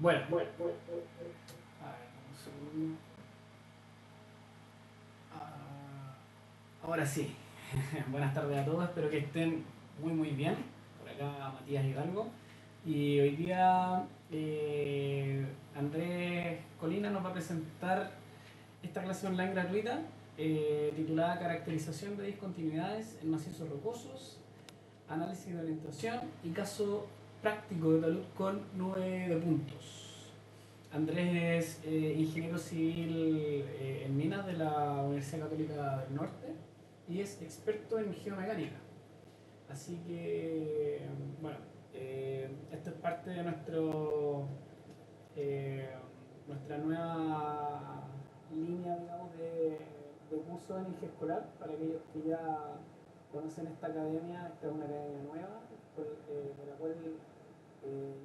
Bueno, a ver, un segundo. Ah, ahora sí. Buenas tardes a todos, espero que estén muy bien. Por acá Matías Hidalgo. Y hoy día Andrés Colina nos va a presentar esta clase online gratuita titulada Caracterización de discontinuidades en macizos rocosos, análisis de orientación y caso práctico de talud con nube de puntos. Andrés es ingeniero civil en minas de la Universidad Católica del Norte y es experto en geomecánica. Así que, bueno, esto es parte de eh, nuestra nueva línea, digamos, de curso en Inge Escolar para aquellos que ya conocen esta academia. Esta es una academia nueva, de la cual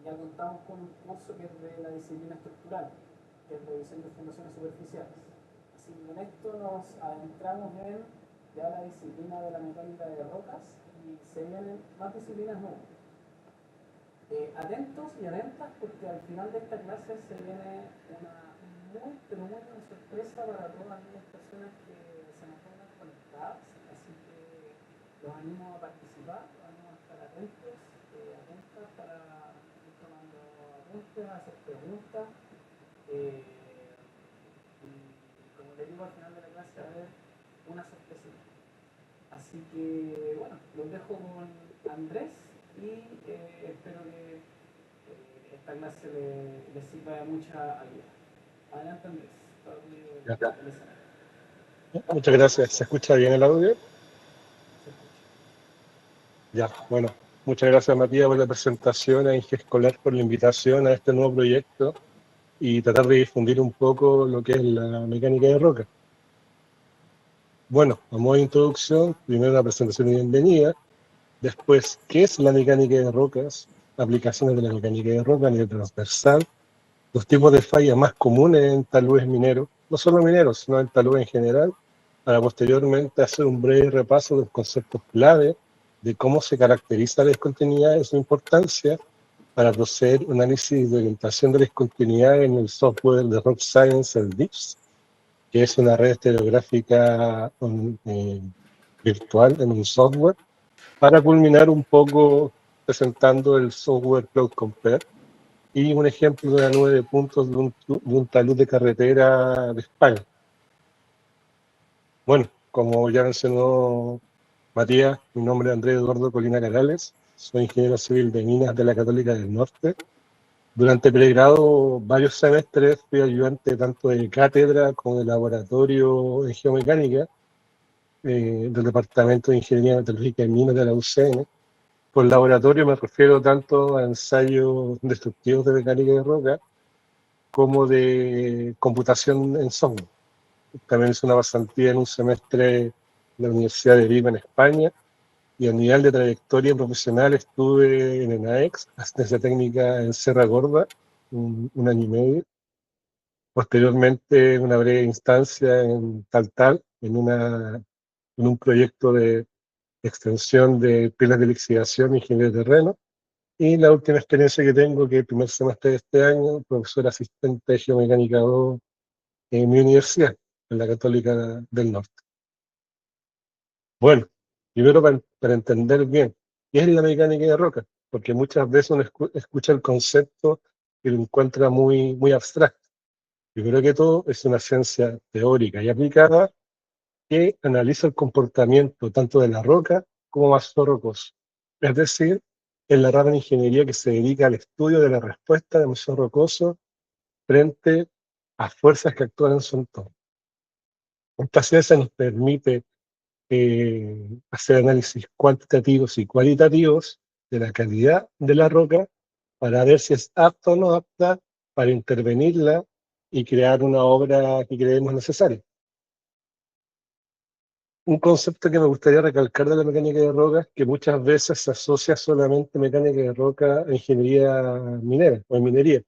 ya contamos con un curso que es de la disciplina estructural, que es revisión de fundaciones superficiales. Así que con esto nos adentramos en ya la disciplina de la mecánica de rocas y se vienen más disciplinas nuevas. Atentos y atentas porque al final de esta clase se viene una muy buena sorpresa para todas aquellas personas que se mantengan conectadas, así que los animo a participar, los animo a estar atentos, atentas para ir tomando apuntes, a hacer preguntas, y como les digo, al final de la clase va a haber una sorpresita. Así que bueno, los dejo con Andrés y espero que esta clase les sirva de mucha ayuda. Adelante Andrés, todo Ya. el escenario. Muchas gracias. ¿Se escucha bien el audio? Se escucha. Ya, bueno. Muchas gracias, Matías, por la presentación, a Inge Escolar por la invitación a este nuevo proyecto y tratar de difundir un poco lo que es la mecánica de roca. Bueno, a modo de introducción, primero una presentación de bienvenida, después, ¿qué es la mecánica de rocas? Aplicaciones de la mecánica de roca a nivel transversal, los tipos de fallas más comunes en taludes mineros, no solo mineros, sino en taludes en general, para posteriormente hacer un breve repaso de los conceptos clave de cómo se caracteriza la discontinuidad y su importancia para proceder un análisis de orientación de la discontinuidad en el software de Rock Science, el DIPS, que es una red estereográfica virtual en un software, para culminar un poco presentando el software Cloud Compare y un ejemplo de una nube de puntos de un talud de carretera de España. Bueno, como ya mencionó Matías, mi nombre es Andrés Eduardo Colina Canales, soy ingeniero civil de minas de la Católica del Norte. Durante el pregrado, varios semestres fui ayudante tanto de cátedra como de laboratorio en geomecánica del Departamento de Ingeniería Metalúrgica y Minas de la UCN. Por laboratorio me refiero tanto a ensayos destructivos de mecánica de roca como de computación en software. También hice una pasantía en un semestre en la Universidad de Vigo en España, y a nivel de trayectoria profesional estuve en ENAEX, asistencia técnica en Serra Gorda, un año y medio. Posteriormente, una breve instancia en Taltal, en un proyecto de extensión de pilas de lixiviación y ingeniería de terreno. Y la última experiencia que tengo, que es el primer semestre de este año, profesor asistente de geomecánica 2 en mi universidad, en la Católica del Norte. Bueno, primero para entender bien, ¿qué es la mecánica de roca? Porque muchas veces uno escucha el concepto y lo encuentra muy abstracto. Primero que todo, es una ciencia teórica y aplicada que analiza el comportamiento tanto de la roca como macizo rocoso. Es decir, es la rama de ingeniería que se dedica al estudio de la respuesta de macizo rocoso frente a fuerzas que actúan en su entorno. Esta ciencia nos permite hacer análisis cuantitativos y cualitativos de la calidad de la roca para ver si es apta o no apta para intervenirla y crear una obra que creemos necesaria. Un concepto que me gustaría recalcar de la mecánica de roca es que muchas veces se asocia solamente mecánica de roca a ingeniería minera o en minería,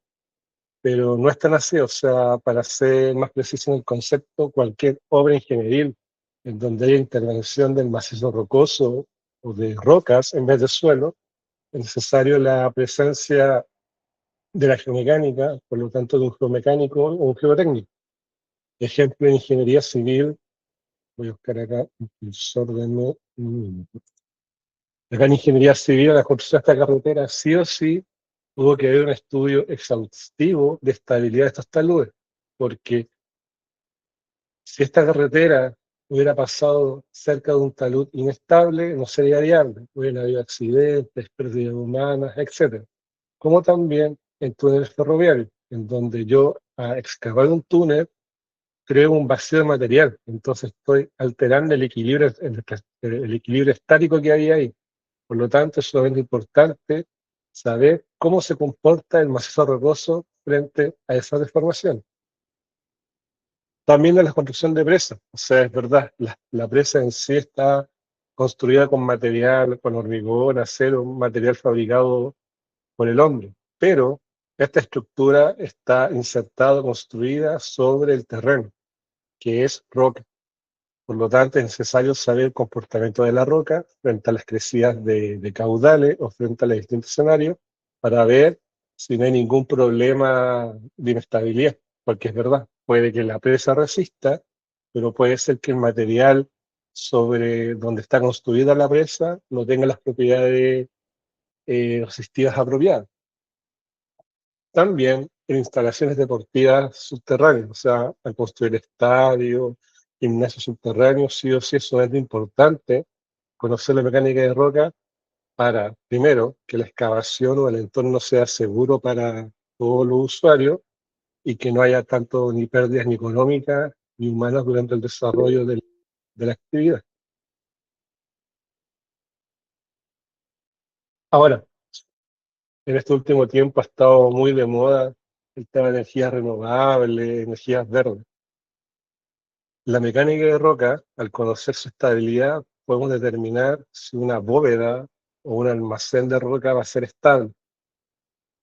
pero no es tan así. O sea, para ser más preciso en el concepto, cualquier obra ingenieril en donde haya intervención del macizo rocoso o de rocas en vez de suelo, es necesario la presencia de la geomecánica, por lo tanto de un geomecánico o un geotécnico. Ejemplo, en ingeniería civil, voy a buscar acá impulsor de... Acá en ingeniería civil, la construcción de esta carretera, sí o sí, tuvo que haber un estudio exhaustivo de estabilidad de estos taludes, porque si esta carretera hubiera pasado cerca de un talud inestable, no sería viable, hubiera habido accidentes, pérdidas humanas, etc. Como también en túneles ferroviarios, en donde yo, a excavar un túnel, creo un vacío de material, entonces estoy alterando el equilibrio estático que había ahí. Por lo tanto, es sumamente importante saber cómo se comporta el macizo rocoso frente a esa deformación. También en la construcción de presas, o sea, es verdad, la presa en sí está construida con material, con hormigón, acero, un material fabricado por el hombre, pero esta estructura está insertada, construida sobre el terreno, que es roca. Por lo tanto, es necesario saber el comportamiento de la roca frente a las crecidas de caudales o frente a los distintos escenarios para ver si no hay ningún problema de inestabilidad. Porque es verdad, puede que la presa resista, pero puede ser que el material sobre donde está construida la presa no tenga las propiedades resistivas apropiadas. También en instalaciones deportivas subterráneas, o sea, al construir estadios, gimnasios subterráneos, sí o sí es sumamente importante conocer la mecánica de roca para, primero, que la excavación o el entorno sea seguro para todos los usuarios y que no haya tanto ni pérdidas ni económicas ni humanas durante el desarrollo de la actividad. Ahora, en este último tiempo ha estado muy de moda el tema de energías renovables, energías verdes. La mecánica de roca, al conocer su estabilidad, podemos determinar si una bóveda o un almacén de roca va a ser estable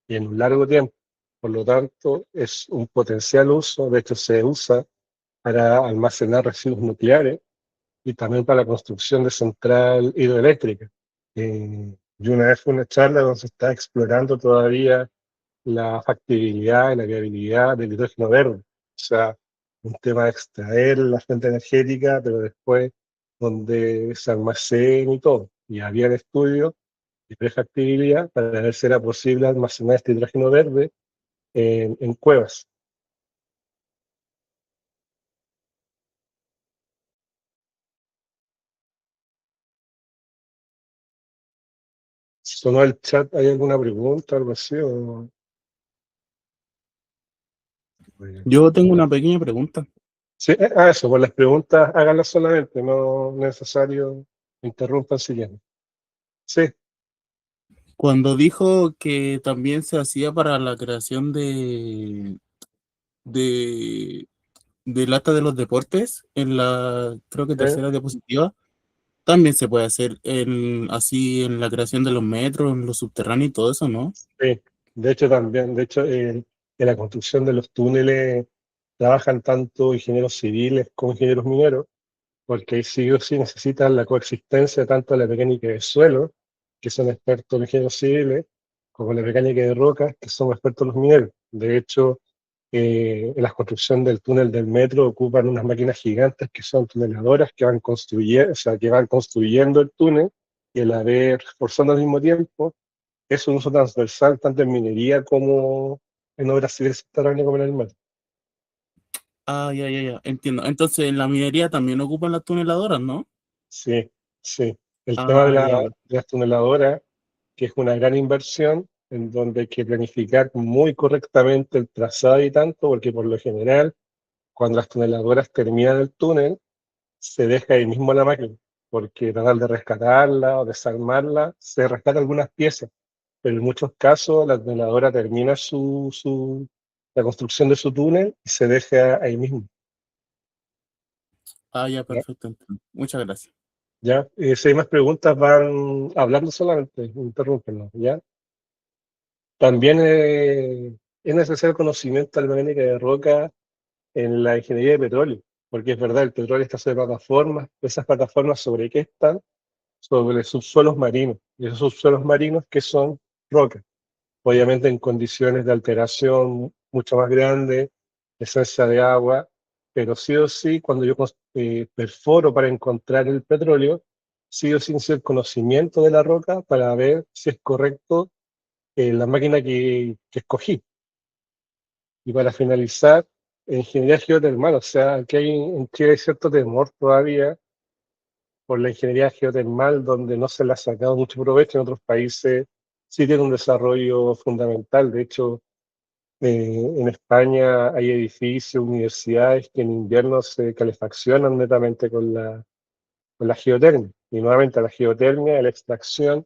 y en un largo tiempo. Por lo tanto, es un potencial uso, de hecho se usa para almacenar residuos nucleares y también para la construcción de central hidroeléctrica. Y una vez fue una charla donde se está explorando todavía la factibilidad y la viabilidad del hidrógeno verde. O sea, un tema de extraer la fuente energética, pero después donde se almacena y todo. Y había estudios de prefactibilidad para ver si era posible almacenar este hidrógeno verde en cuevas. ¿Sonó el chat? ¿Hay alguna pregunta, algo así? O... Yo tengo una pequeña pregunta. Sí, eso, pues las preguntas háganlas solamente, no es necesario interrumpan si quieren. Sí, Cuando dijo que también se hacía para la creación de del acta de los deportes, en la, creo que sí, tercera diapositiva, también se puede hacer así en la creación de los metros, en los subterráneos y todo eso, ¿no? sí. De hecho también, de hecho en la construcción de los túneles trabajan tanto ingenieros civiles como ingenieros mineros, porque ahí sí o sí necesitan la coexistencia tanto de la mecánica de suelo, que son expertos los ingenieros civiles, como la mecánica de rocas, que son expertos los mineros. De hecho, en la construcción del túnel del metro ocupan unas máquinas gigantes que son tuneladoras que van construyendo, o sea, que van construyendo el túnel y a la vez reforzando al mismo tiempo. Es un uso transversal tanto en minería como en obras civiles subterráneas como en el metro. Ah, ya, entiendo. Entonces, en la minería también ocupan las tuneladoras, ¿no? Sí, sí. El tema de, Ah, ya, de las tuneladoras, que es una gran inversión en donde hay que planificar muy correctamente el trazado y tanto, porque por lo general, cuando las tuneladoras terminan el túnel, se deja ahí mismo la máquina, porque tratar de rescatarla o desarmarla, se rescata algunas piezas, pero en muchos casos la tuneladora termina la construcción de su túnel y se deja ahí mismo. ya, ¿Ya? perfecto. Entiendo. Muchas gracias. ¿Ya? Si hay más preguntas, van hablando solamente, interrúmpenos, ¿ya? También es necesario conocimiento de la mecánica de roca en la ingeniería de petróleo, porque es verdad, el petróleo está sobre plataformas, esas plataformas sobre qué están, sobre subsuelos marinos, y esos subsuelos marinos que son rocas. obviamente en condiciones de alteración mucho más grandes, presencia de agua, pero sí o sí, cuando yo perforo para encontrar el petróleo, sí o sí necesito el conocimiento de la roca para ver si es correcto la máquina que escogí. Y para finalizar, ingeniería geotermal, o sea, aquí en Chile hay cierto temor todavía por la ingeniería geotermal, donde no se le ha sacado mucho provecho. En otros países sí tiene un desarrollo fundamental. De hecho, en España hay edificios, universidades que en invierno se calefaccionan netamente con la geotermia. Y nuevamente la geotermia es la extracción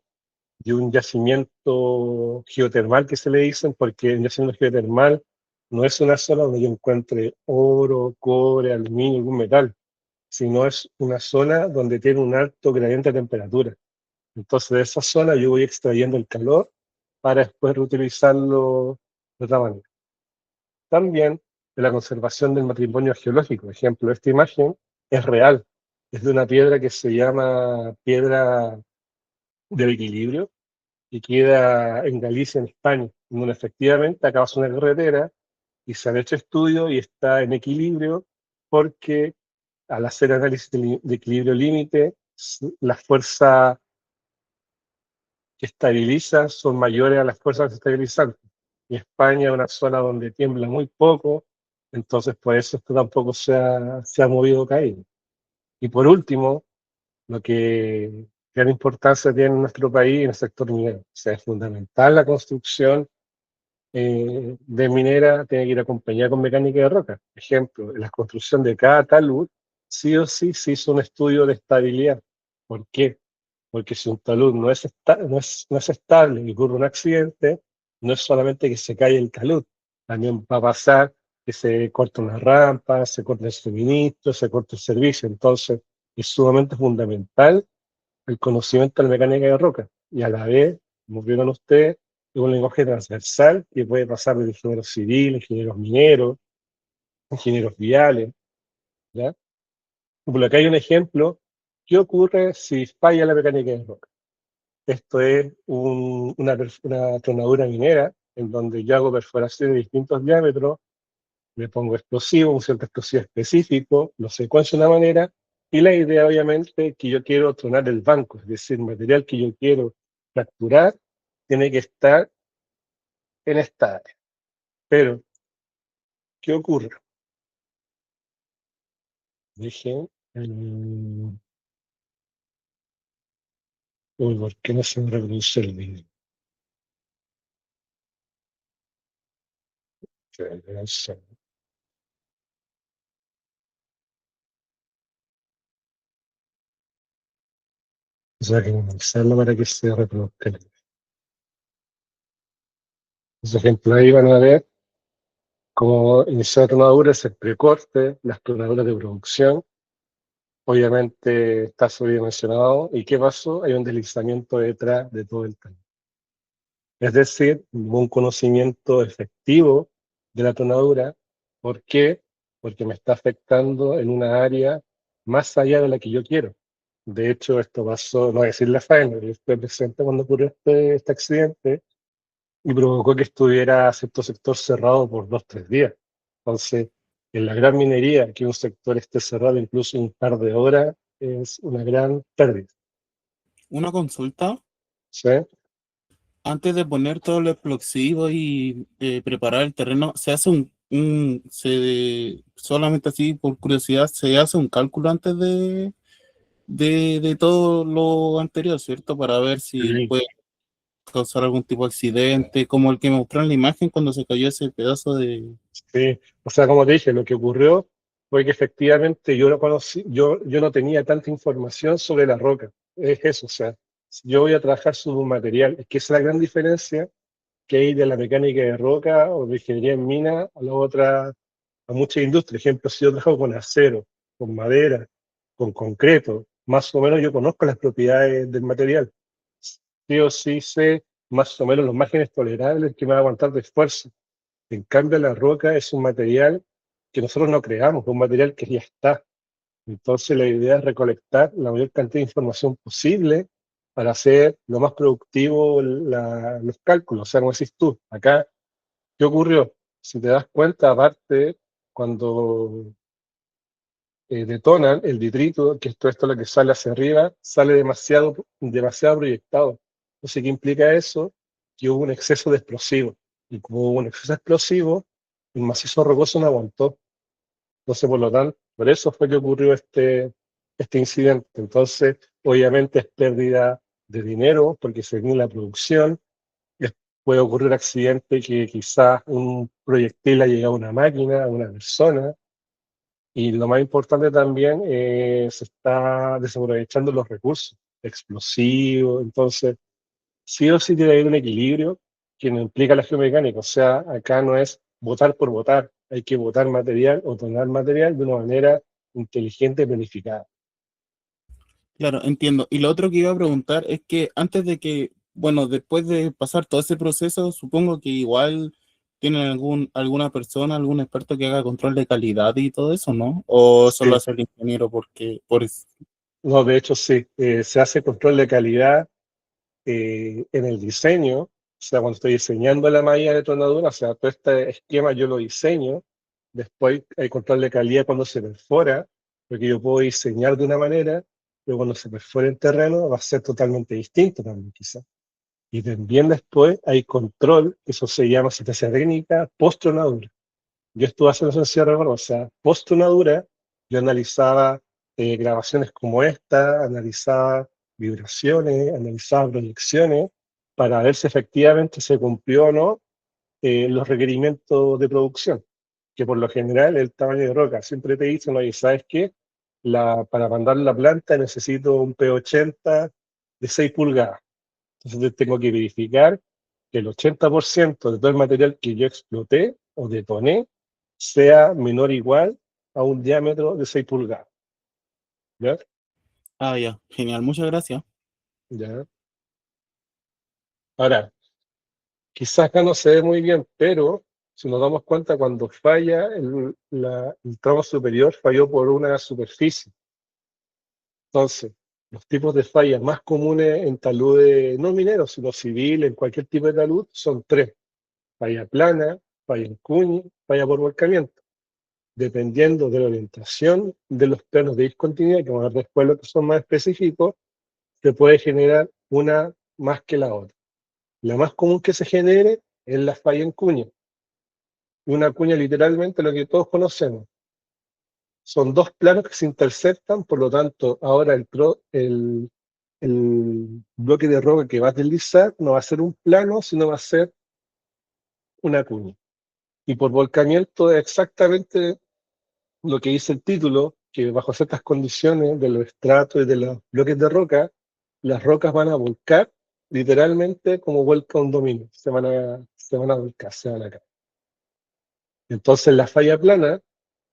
de un yacimiento geotermal que se le dicen, porque el yacimiento geotermal no es una zona donde yo encuentre oro, cobre, aluminio, algún metal, sino es una zona donde tiene un alto gradiente de temperatura. Entonces de esa zona yo voy extrayendo el calor para después reutilizarlo de otra manera. También de la conservación del matrimonio geológico. Por ejemplo, esta imagen es real, es de una piedra que se llama piedra del equilibrio, y queda en Galicia, en España, donde efectivamente acaba una carretera y se han hecho estudios y está en equilibrio porque al hacer análisis de equilibrio límite, las fuerzas que estabilizan son mayores a las fuerzas desestabilizantes. Y España es una zona donde tiembla muy poco, entonces por eso esto tampoco se ha movido caído. Y por último, lo que gran importancia tiene en nuestro país en el sector minero. O sea, es fundamental la construcción de minera, tiene que ir acompañada con mecánica de roca. Por ejemplo, en la construcción de cada talud, sí o sí se hizo un estudio de estabilidad. ¿Por qué? Porque si un talud no es estable y ocurre un accidente, no es solamente que se cae el talud, también va a pasar que se corta una rampa, se corta el suministro, se corta el servicio. Entonces, es sumamente fundamental el conocimiento de la mecánica de roca. Y a la vez, como vieron ustedes, es un lenguaje transversal que puede pasar de ingenieros civiles, ingenieros mineros, ingenieros viales, ¿ya? Por acá hay un ejemplo. ¿Qué ocurre si falla la mecánica de roca? Esto es una tronadura minera en donde yo hago perforaciones de distintos diámetros, le pongo explosivo, un cierto explosivo específico, lo secuencio de una manera, y la idea obviamente es que yo quiero tronar el banco, es decir, el material que yo quiero fracturar tiene que estar en esta área. Pero, ¿qué ocurre? Dejen, uy, ¿por qué no se me reproduce el video? O sea, que comenzarlo para que se reproduzca el video. Por ejemplo, ahí van a ver cómo iniciar la tronadura, es el precorte, las tronaduras de producción. Obviamente está sobredimensionado. ¿Y qué pasó? Hay un deslizamiento detrás de todo el talud. Es decir, un conocimiento efectivo de la tonadura. ¿Por qué? Porque me está afectando en una área más allá de la que yo quiero. De hecho, esto pasó, no voy a decir la faena, yo estuve presente cuando ocurrió este accidente y provocó que estuviera cierto sector cerrado por 2, 3 días. Entonces, en la gran minería, que un sector esté cerrado incluso un par de horas, es una gran pérdida. Una consulta. ¿Sí? Antes de poner todo el explosivo y preparar el terreno, se hace solamente así por curiosidad, se hace un cálculo antes de todo lo anterior, ¿cierto? Para ver si Sí. puede causar algún tipo de accidente, como el que mostró en la imagen cuando se cayó ese pedazo de... Sí, o sea, como te dije, lo que ocurrió fue que efectivamente yo no conocí, yo no tenía tanta información sobre la roca. Es eso, o sea, si yo voy a trabajar sobre un material, es que esa es la gran diferencia que hay de la mecánica de roca o de ingeniería en mina a la otra, a muchas industrias. Por ejemplo, si yo trabajo con acero, con madera, con concreto, más o menos yo conozco las propiedades del material. Sí o sí sé más o menos los márgenes tolerables que me va a aguantar de esfuerzo. En cambio, la roca es un material que nosotros no creamos, es un material que ya está. Entonces, la idea es recolectar la mayor cantidad de información posible para hacer lo más productivo los cálculos. O sea, como decís tú, acá, ¿qué ocurrió? Si te das cuenta, aparte, cuando detonan el detrito, que esto es lo que sale hacia arriba, sale demasiado proyectado. Entonces, ¿qué implica eso? Que hubo un exceso de explosivo. Y como hubo un exceso de explosivo, el macizo rocoso no aguantó. Entonces, por lo tanto, por eso fue que ocurrió este incidente. Entonces, obviamente es pérdida de dinero, porque según la producción, puede ocurrir accidente que quizás un proyectil ha llegado a una máquina, a una persona, y lo más importante también, se está desaprovechando los recursos explosivos. Entonces, sí o sí tiene que haber un equilibrio que no implica la geomecánica. O sea, acá no es votar por votar, hay que votar material o donar material de una manera inteligente y planificada. Claro, entiendo. Y lo otro que iba a preguntar es que antes de que, bueno, después de pasar todo ese proceso, supongo que igual tienen alguna persona, algún experto que haga control de calidad y todo eso, ¿no? O solo Sí, hace el ingeniero porque, por eso. no, de hecho sí, se hace control de calidad en el diseño. O sea, cuando estoy diseñando la malla de tronadura, o sea, todo este esquema yo lo diseño. Después hay control de calidad cuando se perfora, porque yo puedo diseñar de una manera, pero cuando se perfora en terreno va a ser totalmente distinto también, quizás. Y también después hay control, eso se llama asistencia técnica post-tronadura. Yo estuve haciendo eso en Sierra Gorda, o sea, post-tronadura, yo analizaba grabaciones como esta, analizaba vibraciones, analizaba proyecciones, para ver si efectivamente se cumplió o no los requerimientos de producción, que por lo general el tamaño de roca. Siempre te dicen, oye, ¿sabes qué? Para mandar la planta necesito un P80 de 6 pulgadas. Entonces tengo que verificar que el 80% de todo el material que yo exploté o detoné sea menor o igual a un diámetro de 6 pulgadas. ¿Ya? Ah, ya, genial, muchas gracias. ¿Ya? Ahora, quizás acá no se ve muy bien, pero si nos damos cuenta, cuando falla el tramo superior, falló por una superficie. Entonces, los tipos de fallas más comunes en taludes, no mineros, sino civil, en cualquier tipo de talud, son tres: falla plana, falla en cuña, falla por volcamiento. Dependiendo de la orientación de los planos de discontinuidad, que vamos a ver después lo que son más específicos, se puede generar una más que la otra. La más común que se genere es la falla en cuña. Una cuña, literalmente, lo que todos conocemos. Son dos planos que se interceptan, por lo tanto, ahora el bloque de roca que va a deslizar no va a ser un plano, sino va a ser una cuña. Y por volcamiento es exactamente lo que dice el título, que bajo ciertas condiciones de los estratos y de los bloques de roca, las rocas van a volcar literalmente como vuelca un dominó. Se van a volcar, se van a caer. Entonces la falla plana,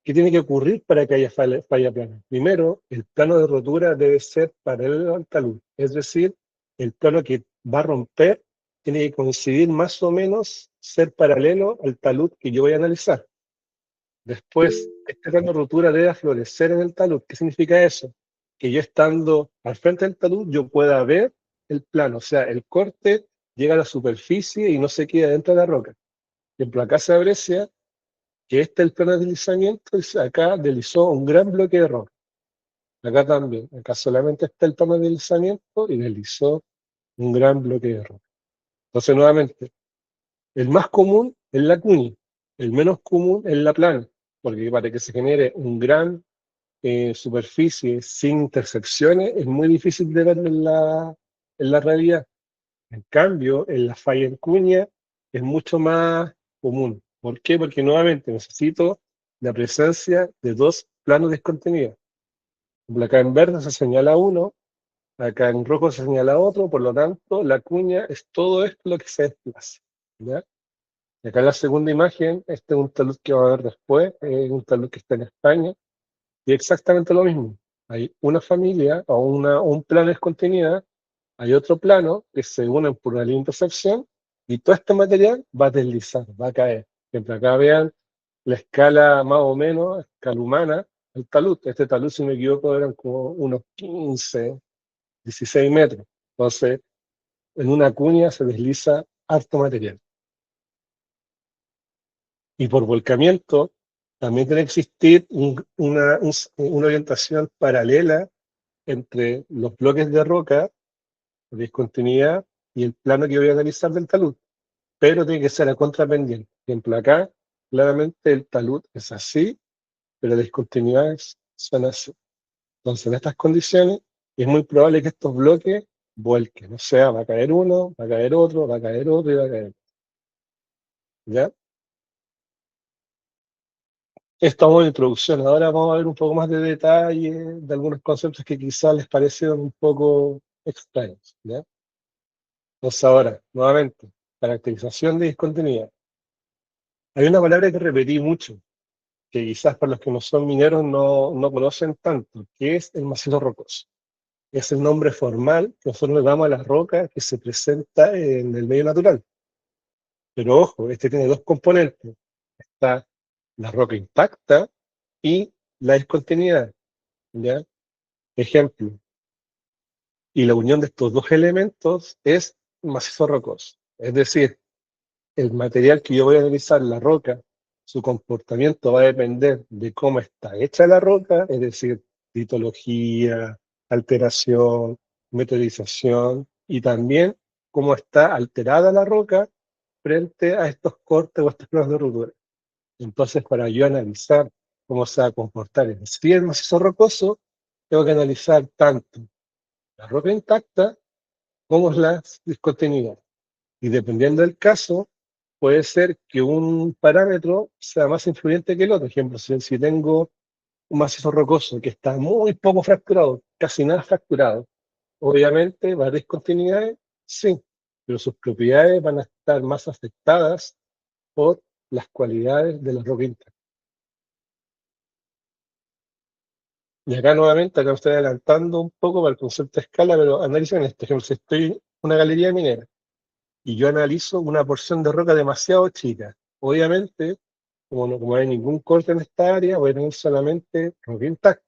¿qué tiene que ocurrir para que haya falla plana? Primero, el plano de rotura debe ser paralelo al talud, es decir, el plano que va a romper tiene que coincidir más o menos, ser paralelo al talud que yo voy a analizar. Después, este plano de rotura debe florecer en el talud. ¿Qué significa eso? Que yo estando al frente del talud, yo pueda ver el plano, o sea, el corte llega a la superficie y no se queda dentro de la roca. Por ejemplo, acá se aprecia que este es el plano de deslizamiento y acá deslizó un gran bloque de roca. Acá también, acá solamente está el plano de deslizamiento y deslizó un gran bloque de roca. Entonces, nuevamente, el más común es la cuña, el menos común es la plana, porque para que se genere un gran superficie sin intersecciones es muy difícil de ver en la realidad. En cambio, en la falla en cuña es mucho más común. ¿Por qué? Porque nuevamente necesito la presencia de dos planos discontinuidos. Acá en verde se señala uno, acá en rojo se señala otro, por lo tanto, la cuña es todo esto lo que se desplaza. ¿Ya? Y acá en la segunda imagen, este es un talud que va a ver después, es un talud que está en España, y exactamente lo mismo. Hay una familia o un plano de continuidad, hay otro plano que se unen por una línea de intersección y todo este material va a deslizar, va a caer. Siempre acá vean la escala más o menos, escala humana, el talud. Este talud, si no me equivoco, eran como unos 15, 16 metros. Entonces, en una cuña se desliza harto material. Y por volcamiento, también tiene que existir una orientación paralela entre los bloques de roca, de discontinuidad, y el plano que voy a analizar del talud. Pero tiene que ser a contrapendiente. Por ejemplo, acá, claramente el talud es así, pero las discontinuidades son así. Entonces, en estas condiciones, es muy probable que estos bloques vuelquen. O sea, va a caer uno, va a caer otro, va a caer otro y va a caer otro. ¿Ya? Esto es una introducción. Ahora vamos a ver un poco más de detalle de algunos conceptos que quizás les parecieron un poco extraños. ¿Ya? Entonces ahora, nuevamente, caracterización de discontinuidad. Hay una palabra que repetí mucho, que quizás para los que no son mineros no conocen tanto, que es el macizo rocoso. Es el nombre formal que nosotros le damos a la roca que se presenta en el medio natural. Pero ojo, este tiene dos componentes. Está la roca intacta y la discontinuidad. ¿Ya? Ejemplo, y la unión de estos dos elementos es macizo rocoso. Es decir, el material que yo voy a analizar, la roca, su comportamiento va a depender de cómo está hecha la roca, es decir, litología, alteración, meteorización, y también cómo está alterada la roca frente a estos cortes o estos planos de ruptura. Entonces, para yo analizar cómo se va a comportar el macizo rocoso, tengo que analizar tanto la roca intacta como la discontinuidad. Y dependiendo del caso, puede ser que un parámetro sea más influyente que el otro. Por ejemplo, si tengo un macizo rocoso que está muy poco fracturado, casi nada fracturado, obviamente va a haber discontinuidades, sí, pero sus propiedades van a estar más afectadas por las cualidades de la roca intacta. Y acá nuevamente, acá estoy adelantando un poco para el concepto de escala, pero analicen esto. Por ejemplo, si estoy en una galería minera y yo analizo una porción de roca demasiado chica, obviamente, como no hay ningún corte en esta área, voy a tener solamente roca intacta.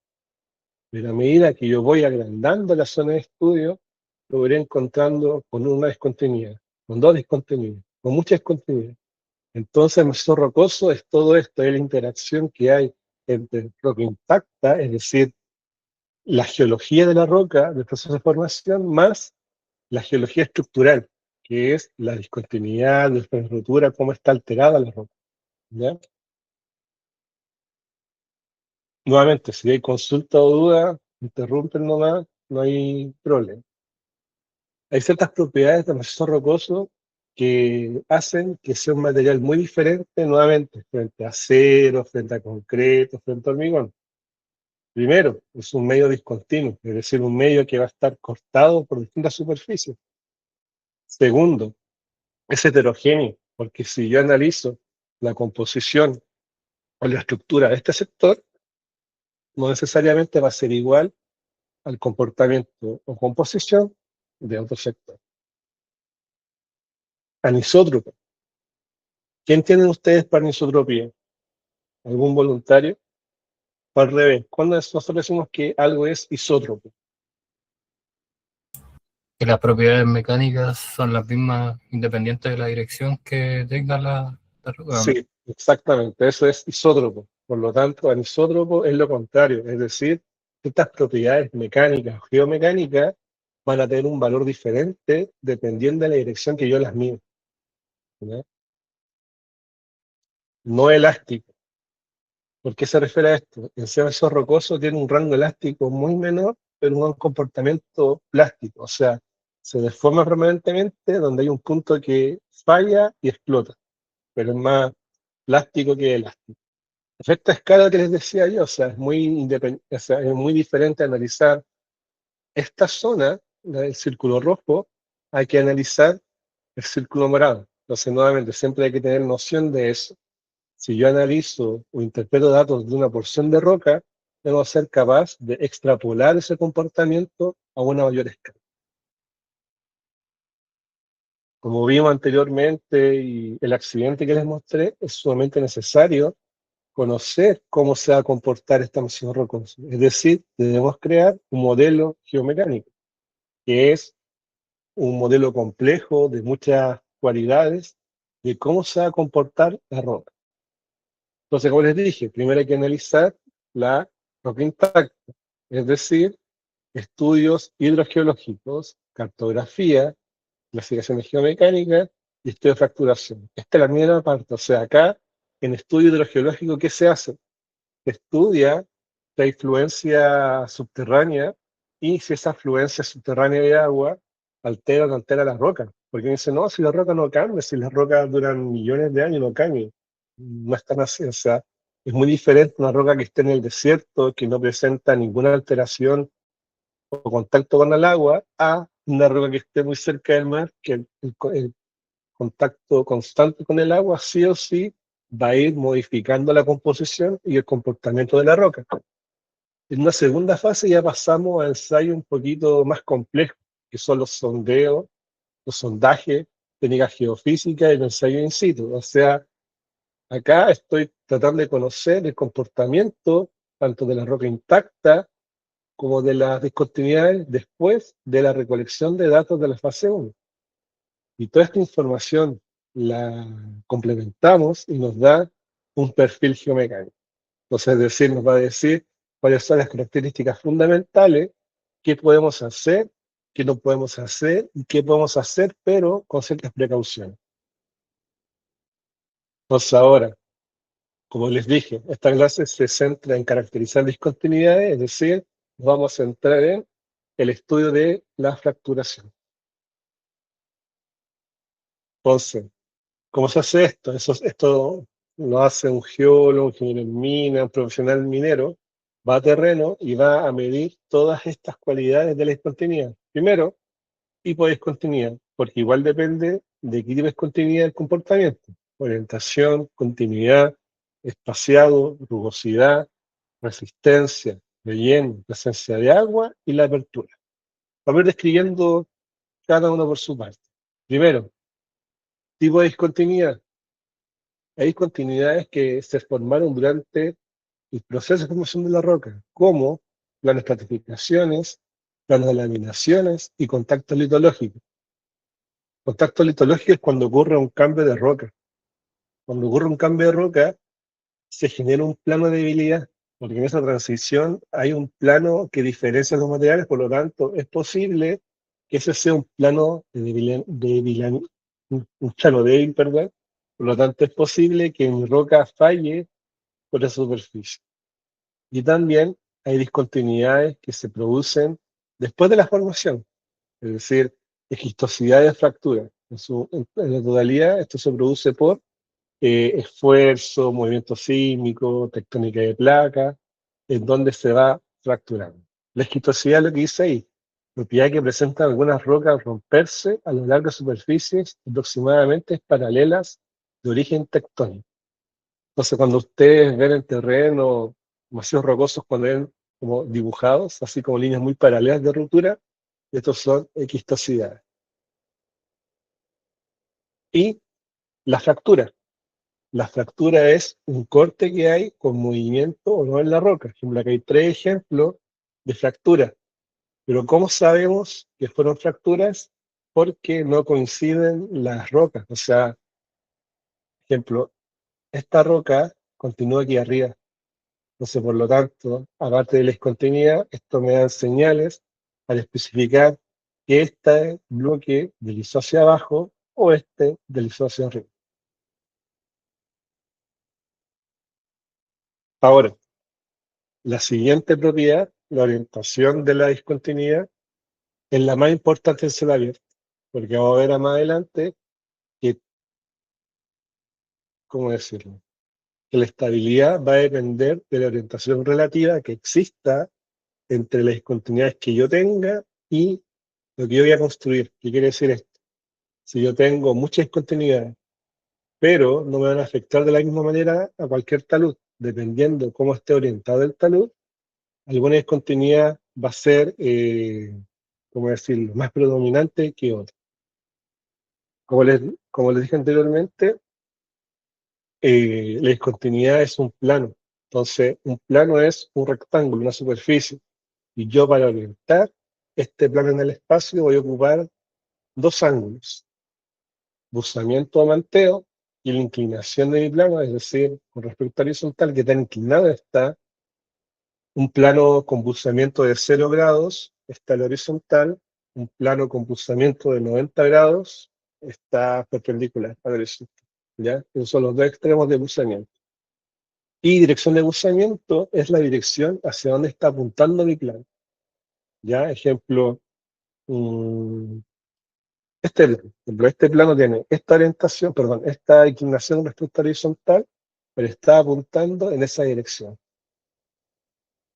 Pero a medida que yo voy agrandando la zona de estudio, lo iré encontrando con una discontinuidad, con dos discontinuidades, con mucha discontinuidad. Entonces, el macizo rocoso es todo esto, es la interacción que hay entre roca intacta, es decir, la geología de la roca, del proceso de formación, más la geología estructural, que es la discontinuidad, la estructura, cómo está alterada la roca. ¿Ya? Nuevamente, si hay consulta o duda, interrumpen nomás, no hay problema. Hay ciertas propiedades del macizo rocoso que hacen que sea un material muy diferente, nuevamente, frente a acero, frente a concreto, frente a hormigón. Primero, es un medio discontinuo, es decir, un medio que va a estar cortado por distintas superficies. Segundo, es heterogéneo, porque si yo analizo la composición o la estructura de este sector, no necesariamente va a ser igual al comportamiento o composición de otro sector. Anisótropo. ¿Quién tienen ustedes para anisotropía? ¿Algún voluntario? O al revés, cuando nosotros decimos que algo es isótropo? Que las propiedades mecánicas son las mismas independientes de la dirección que tenga la roca. Sí, exactamente, eso es isótropo. Por lo tanto, anisótropo es lo contrario, es decir, estas propiedades mecánicas o geomecánicas van a tener un valor diferente dependiendo de la dirección que yo las mido. ¿Ya? No elástico. ¿Por qué se refiere a esto? El cemencio rocoso tiene un rango elástico muy menor, pero un comportamiento plástico, o sea, se deforma permanentemente donde hay un punto que falla y explota, pero es más plástico que elástico. Efecto a escala que les decía yo, o sea, o sea, es muy diferente analizar esta zona, la del círculo rojo, hay que analizar el círculo morado. Entonces, nuevamente, siempre hay que tener noción de eso. Si yo analizo o interpreto datos de una porción de roca, debo ser capaz de extrapolar ese comportamiento a una mayor escala. Como vimos anteriormente y el accidente que les mostré, es sumamente necesario conocer cómo se va a comportar esta macizo rocosa. Es decir, debemos crear un modelo geomecánico, que es un modelo complejo de muchas cualidades de cómo se va a comportar la roca. Entonces, como les dije, primero hay que analizar la roca intacta, es decir, estudios hidrogeológicos, cartografía, clasificación geomecánica y estudio de fracturación. Esta es la primera parte. O sea, acá, en estudio hidrogeológico, ¿qué se hace? Se estudia la influencia subterránea y si esa influencia subterránea de agua altera o no altera la roca. Porque dice, no, si la roca no cambia, si las rocas duran millones de años, no cambian. No es tan así. O sea, es muy diferente una roca que esté en el desierto, que no presenta ninguna alteración o contacto con el agua, a una roca que esté muy cerca del mar, que el contacto constante con el agua sí o sí va a ir modificando la composición y el comportamiento de la roca. En una segunda fase ya pasamos a ensayos un poquito más complejos, que son los sondeos, los sondajes, técnicas geofísicas y el ensayo in situ. O sea, acá estoy tratando de conocer el comportamiento tanto de la roca intacta como de las discontinuidades después de la recolección de datos de la fase 1. Y toda esta información la complementamos y nos da un perfil geomecánico. Entonces, es decir, nos va a decir cuáles son las características fundamentales, qué podemos hacer, qué no podemos hacer y qué podemos hacer, pero con ciertas precauciones. Entonces, ahora, como les dije, esta clase se centra en caracterizar discontinuidades, es decir, nos vamos a centrar en el estudio de la fracturación. Entonces, ¿cómo se hace esto? Esto lo hace un geólogo, un ingeniero en mina, un profesional minero, va a terreno y va a medir todas estas cualidades de la discontinuidad. Primero, tipo de discontinuidad, porque igual depende de qué tipo de discontinuidad el comportamiento. Orientación, continuidad, espaciado, rugosidad, resistencia, relleno, presencia de agua y la apertura. Vamos a ir describiendo cada uno por su parte. Primero, tipo de discontinuidad. Hay discontinuidades que se formaron durante el proceso de formación de la roca, como planos de estratificaciones, planos de laminaciones y contactos litológicos. Contacto litológico es cuando ocurre un cambio de roca. Cuando ocurre un cambio de roca, se genera un plano de debilidad, porque en esa transición hay un plano que diferencia los materiales, por lo tanto, es posible que ese sea un plano un plano débil, perdón. Por lo tanto, es posible que mi roca falle por esa superficie. Y también hay discontinuidades que se producen después de la formación, es decir, esquistosidad de fractura. En la totalidad, esto se produce por esfuerzo, movimiento sísmico, tectónica de placas, en donde se va fracturando. La esquistosidad, lo que dice ahí, propiedad que presentan algunas rocas al romperse a lo largo de superficies aproximadamente paralelas de origen tectónico. Entonces, cuando ustedes ven el terreno, masivos rocosos, cuando ven como dibujados, así como líneas muy paralelas de ruptura, estos son esquistosidades. Y la fractura. La fractura es un corte que hay con movimiento o no en la roca. Por ejemplo, aquí hay 3 ejemplos de fractura. Pero ¿cómo sabemos que fueron fracturas? Porque no coinciden las rocas. O sea, ejemplo, esta roca continúa aquí arriba. Entonces, por lo tanto, aparte de la discontinuidad, esto me da señales para especificar que este bloque deslizó hacia abajo o este deslizó hacia arriba. Ahora, la siguiente propiedad, la orientación de la discontinuidad, es la más importante en cielo abierto, porque vamos a ver más adelante que, ¿cómo decirlo? Que la estabilidad va a depender de la orientación relativa que exista entre las discontinuidades que yo tenga y lo que yo voy a construir. ¿Qué quiere decir esto? Si yo tengo muchas discontinuidades, pero no me van a afectar de la misma manera a cualquier talud, dependiendo cómo esté orientado el talud, alguna discontinuidad va a ser, ¿cómo decirlo?, más predominante que otra. Como les dije anteriormente, la discontinuidad es un plano. Entonces, un plano es un rectángulo, una superficie. Y yo para orientar este plano en el espacio voy a ocupar dos ángulos, buzamiento o manteo, y la inclinación de mi plano, es decir, con respecto al horizontal, que tan inclinado está. Un plano con buzamiento de 0 grados está el horizontal, un plano con buzamiento de 90 grados está perpendicular al horizontal. ¿Ya? Esos son los dos extremos de buzamiento. Y dirección de buzamiento es la dirección hacia donde está apuntando mi plano. ¿Ya? Ejemplo, este plano tiene esta orientación, perdón, esta inclinación respecto al horizontal, pero está apuntando en esa dirección.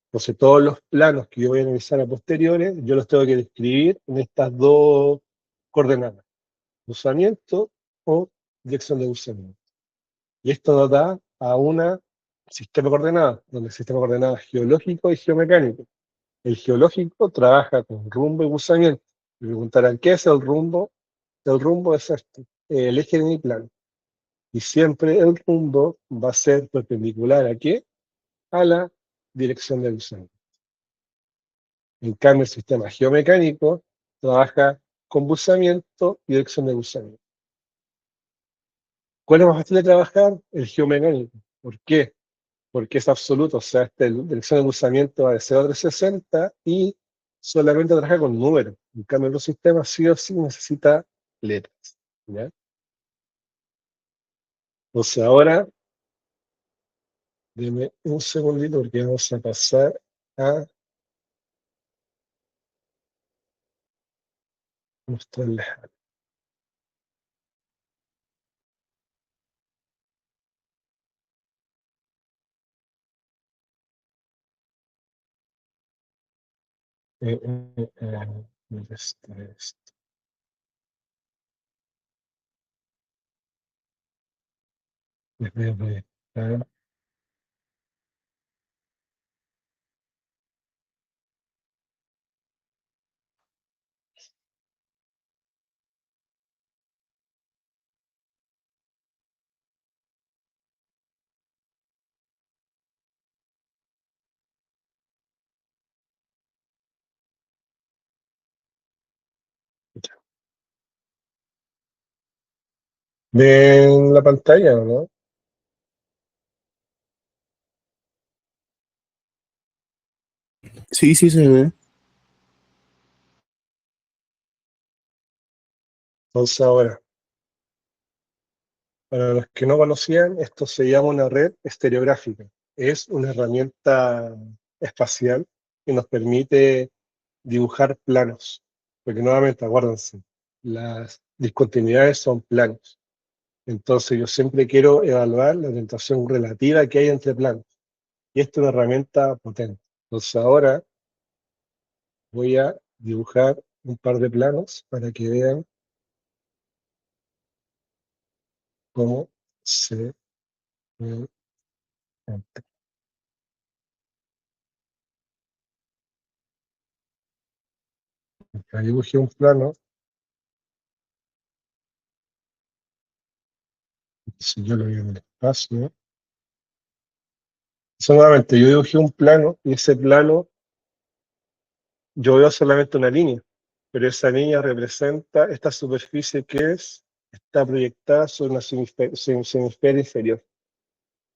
Entonces, todos los planos que yo voy a analizar a posteriores, yo los tengo que describir en estas dos coordenadas, buzamiento o dirección de buzamiento. Y esto nos da a un sistema de coordenadas, donde el sistema de coordenadas geológico y geomecánico. El geológico trabaja con rumbo y buzamiento. Me preguntarán, ¿qué es el rumbo? El rumbo es el eje de mi plano. Y siempre el rumbo va a ser perpendicular ¿a qué? A la dirección de buzamiento. En cambio, el sistema geomecánico trabaja con buzamiento y dirección de buzamiento. ¿Cuál es más fácil de trabajar? El geomecánico. ¿Por qué? Porque es absoluto, o sea, esta dirección de buzamiento va de 0 a 360 y solamente trabaja con números. En cambio, los sistemas sí o sí necesita letras. ¿Ya? Entonces ahora, denme un segundito porque vamos a pasar a mostrarles. ¿Dónde está esto? Les voy a proyectar. ¿Ven la pantalla o no? Sí, sí se ve. Entonces ahora, para los que no conocían, esto se llama una red estereográfica. Es una herramienta espacial que nos permite dibujar planos. Porque nuevamente, acuérdense, las discontinuidades son planos. Entonces yo siempre quiero evaluar la orientación relativa que hay entre planos. Y esta es una herramienta potente. Entonces ahora voy a dibujar un par de planos para que vean cómo se ve. Acá dibujé un plano. Si yo lo veo en el espacio. Solamente yo dibujé un plano y ese plano yo veo solamente una línea, pero esa línea representa esta superficie está proyectada sobre una semisfera inferior.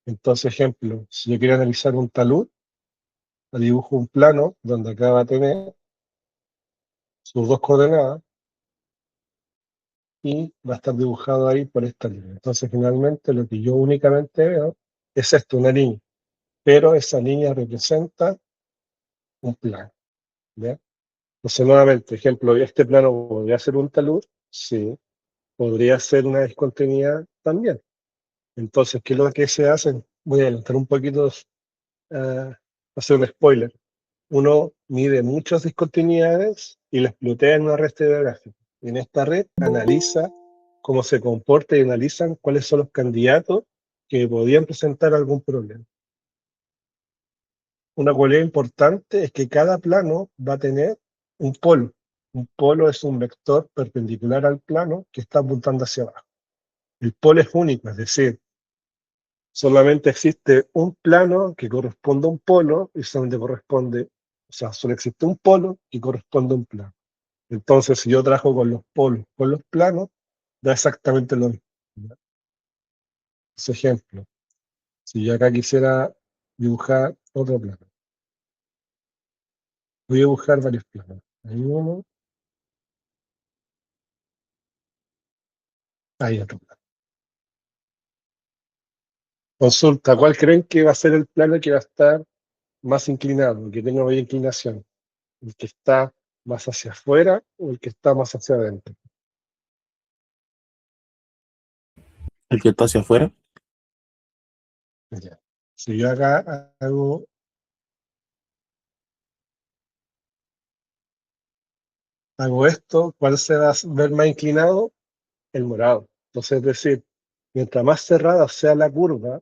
Entonces, ejemplo, si yo quiero analizar un talud, dibujo un plano donde acá va a tener sus dos coordenadas y va a estar dibujado ahí por esta línea. Entonces, finalmente, lo que yo únicamente veo es esto, una línea, pero esa línea representa un plano. ¿Ya? Entonces, nuevamente, ejemplo, este plano podría ser un talud, sí, podría ser una discontinuidad también. Entonces, ¿qué es lo que se hace? Voy a adelantar un poquito, hacer un spoiler. Uno mide muchas discontinuidades y las plotea en una red estereográfica. En esta red analiza cómo se comporta y analizan cuáles son los candidatos que podían presentar algún problema. Una cualidad importante es que cada plano va a tener un polo. Un polo es un vector perpendicular al plano que está apuntando hacia abajo. El polo es único, es decir, solamente existe un plano que corresponde a un polo y solamente corresponde, o sea, solo existe un polo que corresponde a un plano. Entonces, si yo trabajo con los polos, con los planos, da exactamente lo mismo. ¿Ya? Ese ejemplo, si yo acá quisiera dibujar otro plano, voy a dibujar varios planos. Ahí uno, ahí otro plano. Consulta, ¿cuál creen que va a ser el plano que va a estar más inclinado, que tenga mayor inclinación? ¿El que está más hacia afuera o el que está más hacia adentro? El que está hacia afuera. Ya. Si yo acá hago esto, ¿cuál se va a ver más inclinado? El morado. Entonces, es decir, mientras más cerrada sea la curva,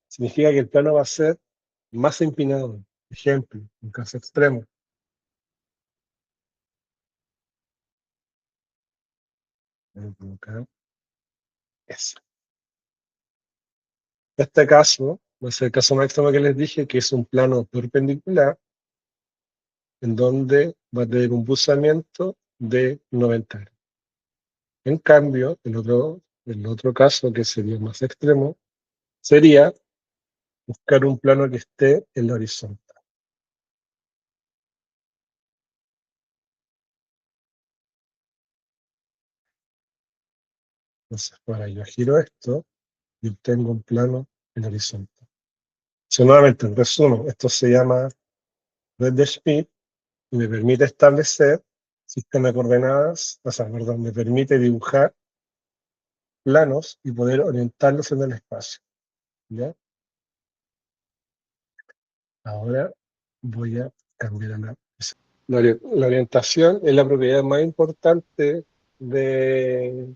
significa que el plano va a ser más empinado. Ejemplo, un caso extremo. Voy a colocar ese. Este caso, va a ser el caso más extremo que les dije, que es un plano perpendicular, en donde va a tener un buzamiento de 90 grados. En cambio, el otro caso, que sería más extremo, sería buscar un plano que esté en la horizonte. Entonces, ahora yo giro esto y obtengo un plano en horizonte. Si nuevamente, en resumen, esto se llama red de Schmidt y me permite establecer sistema de coordenadas, o sea, perdón, me permite dibujar planos y poder orientarlos en el espacio. ¿Ya? Ahora voy a cambiar a la orientación es la propiedad más importante de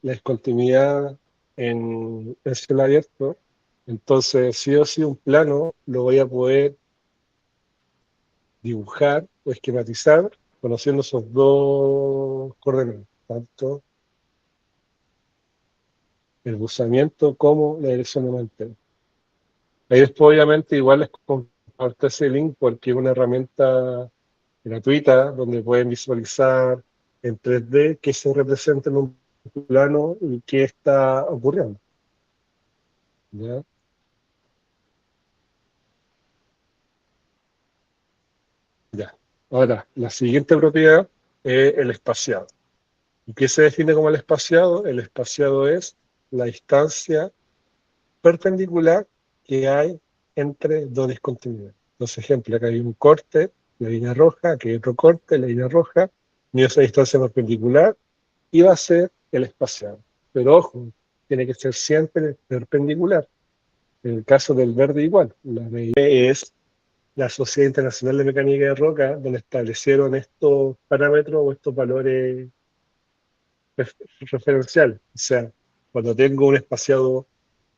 la discontinuidad en el cielo abierto. Entonces, sí o sí, un plano lo voy a poder dibujar o esquematizar conociendo esos dos coordenadas, tanto el buzamiento como la dirección de mantén. Ahí después, obviamente, igual les comparto ese link porque es una herramienta gratuita donde pueden visualizar en 3D qué se representa en un plano y qué está ocurriendo. ¿Ya? Ya. Ahora, la siguiente propiedad es el espaciado. ¿Y qué se define como el espaciado? El espaciado es la distancia perpendicular que hay entre dos discontinuidades. Entonces, ejemplo, acá hay un corte, la línea roja, aquí hay otro corte, la línea roja, y esa distancia perpendicular y va a ser el espaciado. Pero ojo, tiene que ser siempre perpendicular. En el caso del verde igual, la medida es la Sociedad Internacional de Mecánica de Roca, donde establecieron estos parámetros o estos valores referenciales. O sea, cuando tengo un espaciado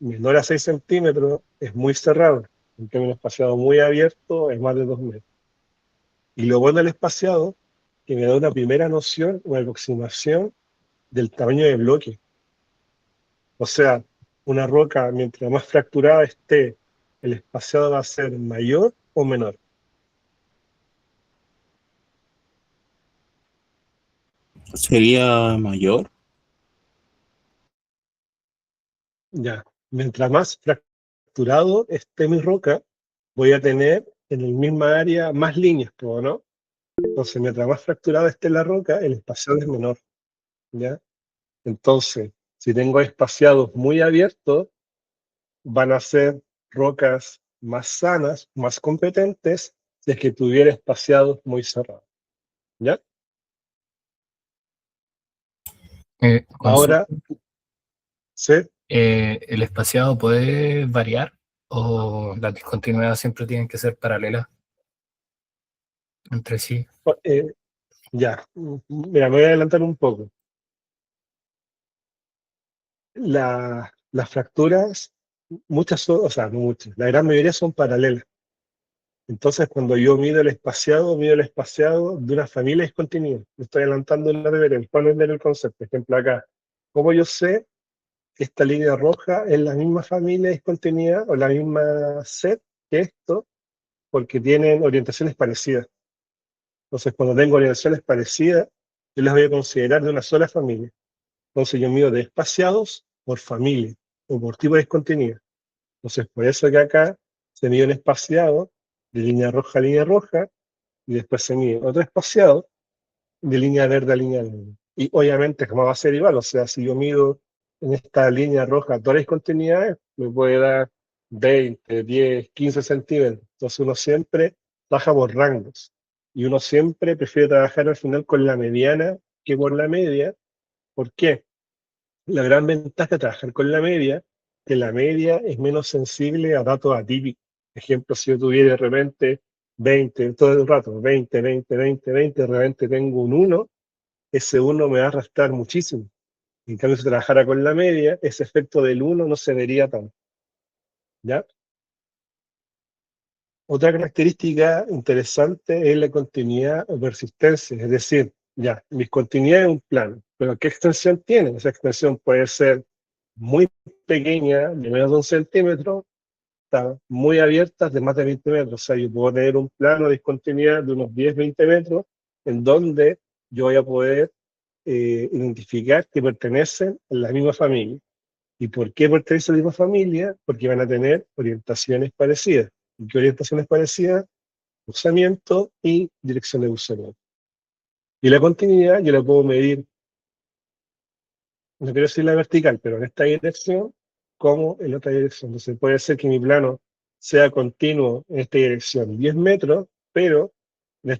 menor a 6 centímetros, es muy cerrado. En cambio, un espaciado muy abierto es más de 2 metros. Y lo bueno del espaciado, que me da una primera noción, una aproximación del tamaño del bloque. O sea, una roca, mientras más fracturada esté, el espaciado va a ser mayor o menor. Sería mayor. Ya, mientras más fracturado esté mi roca, voy a tener en el misma área más líneas, ¿no? Entonces, mientras más fracturada esté la roca, el espaciado es menor, ¿ya? Entonces, si tengo espaciados muy abiertos, van a ser rocas más sanas, más competentes, si es que tuviera espaciados muy cerrados, ¿ya? Ahora, ¿sí? ¿El espaciado puede variar o las discontinuidades siempre tienen que ser paralelas entre sí? Eh, ya, mira, me voy a adelantar un poco. Las fracturas, muchas son, o sea, no muchas, la gran mayoría son paralelas. Entonces, cuando yo mido el espaciado de una familia discontinua. Me estoy adelantando en la reverencia para entender el concepto. Por ejemplo, acá, ¿cómo yo sé que esta línea roja es la misma familia discontinua o la misma set que esto? Porque tienen orientaciones parecidas. Entonces, cuando tengo orientaciones parecidas, yo las voy a considerar de una sola familia. Entonces, yo mido de espaciados por familia o por tipo de discontinuidad. Entonces, por eso que acá se mide un espaciado de línea roja a línea roja, y después se mide otro espaciado de línea verde a línea verde. Y obviamente jamás va a ser igual, o sea, si yo mido en esta línea roja todas las discontinuidades, me puede dar 20, 10, 15 centímetros. Entonces uno siempre trabaja por rangos. Y uno siempre prefiere trabajar al final con la mediana que por la media. ¿Por qué? La gran ventaja de trabajar con la media, que la media es menos sensible a datos atípicos. Por ejemplo, si yo tuviera de repente 20, todo el rato, 20, 20, 20, 20, de repente tengo un 1, ese 1 me va a arrastrar muchísimo. En cambio, si trabajara con la media, ese efecto del 1 no se vería tanto. ¿Ya? Otra característica interesante es la continuidad o persistencia, es decir, ya, mi continuidad es un plano, pero ¿qué extensión tiene? Esa extensión puede ser muy pequeña, de menos de 1 centímetro, está muy abierta, de más de 20 metros. O sea, yo puedo tener un plano de discontinuidad de unos 10, 20 metros, en donde yo voy a poder identificar que pertenecen a la misma familia. ¿Y por qué pertenecen a la misma familia? Porque van a tener orientaciones parecidas. ¿Y qué orientaciones parecidas? Usamiento y dirección de usamiento. Y la continuidad yo la puedo medir, no quiero decir la vertical, pero en esta dirección como en otra dirección. Entonces puede ser que mi plano sea continuo en esta dirección 10 metros, pero en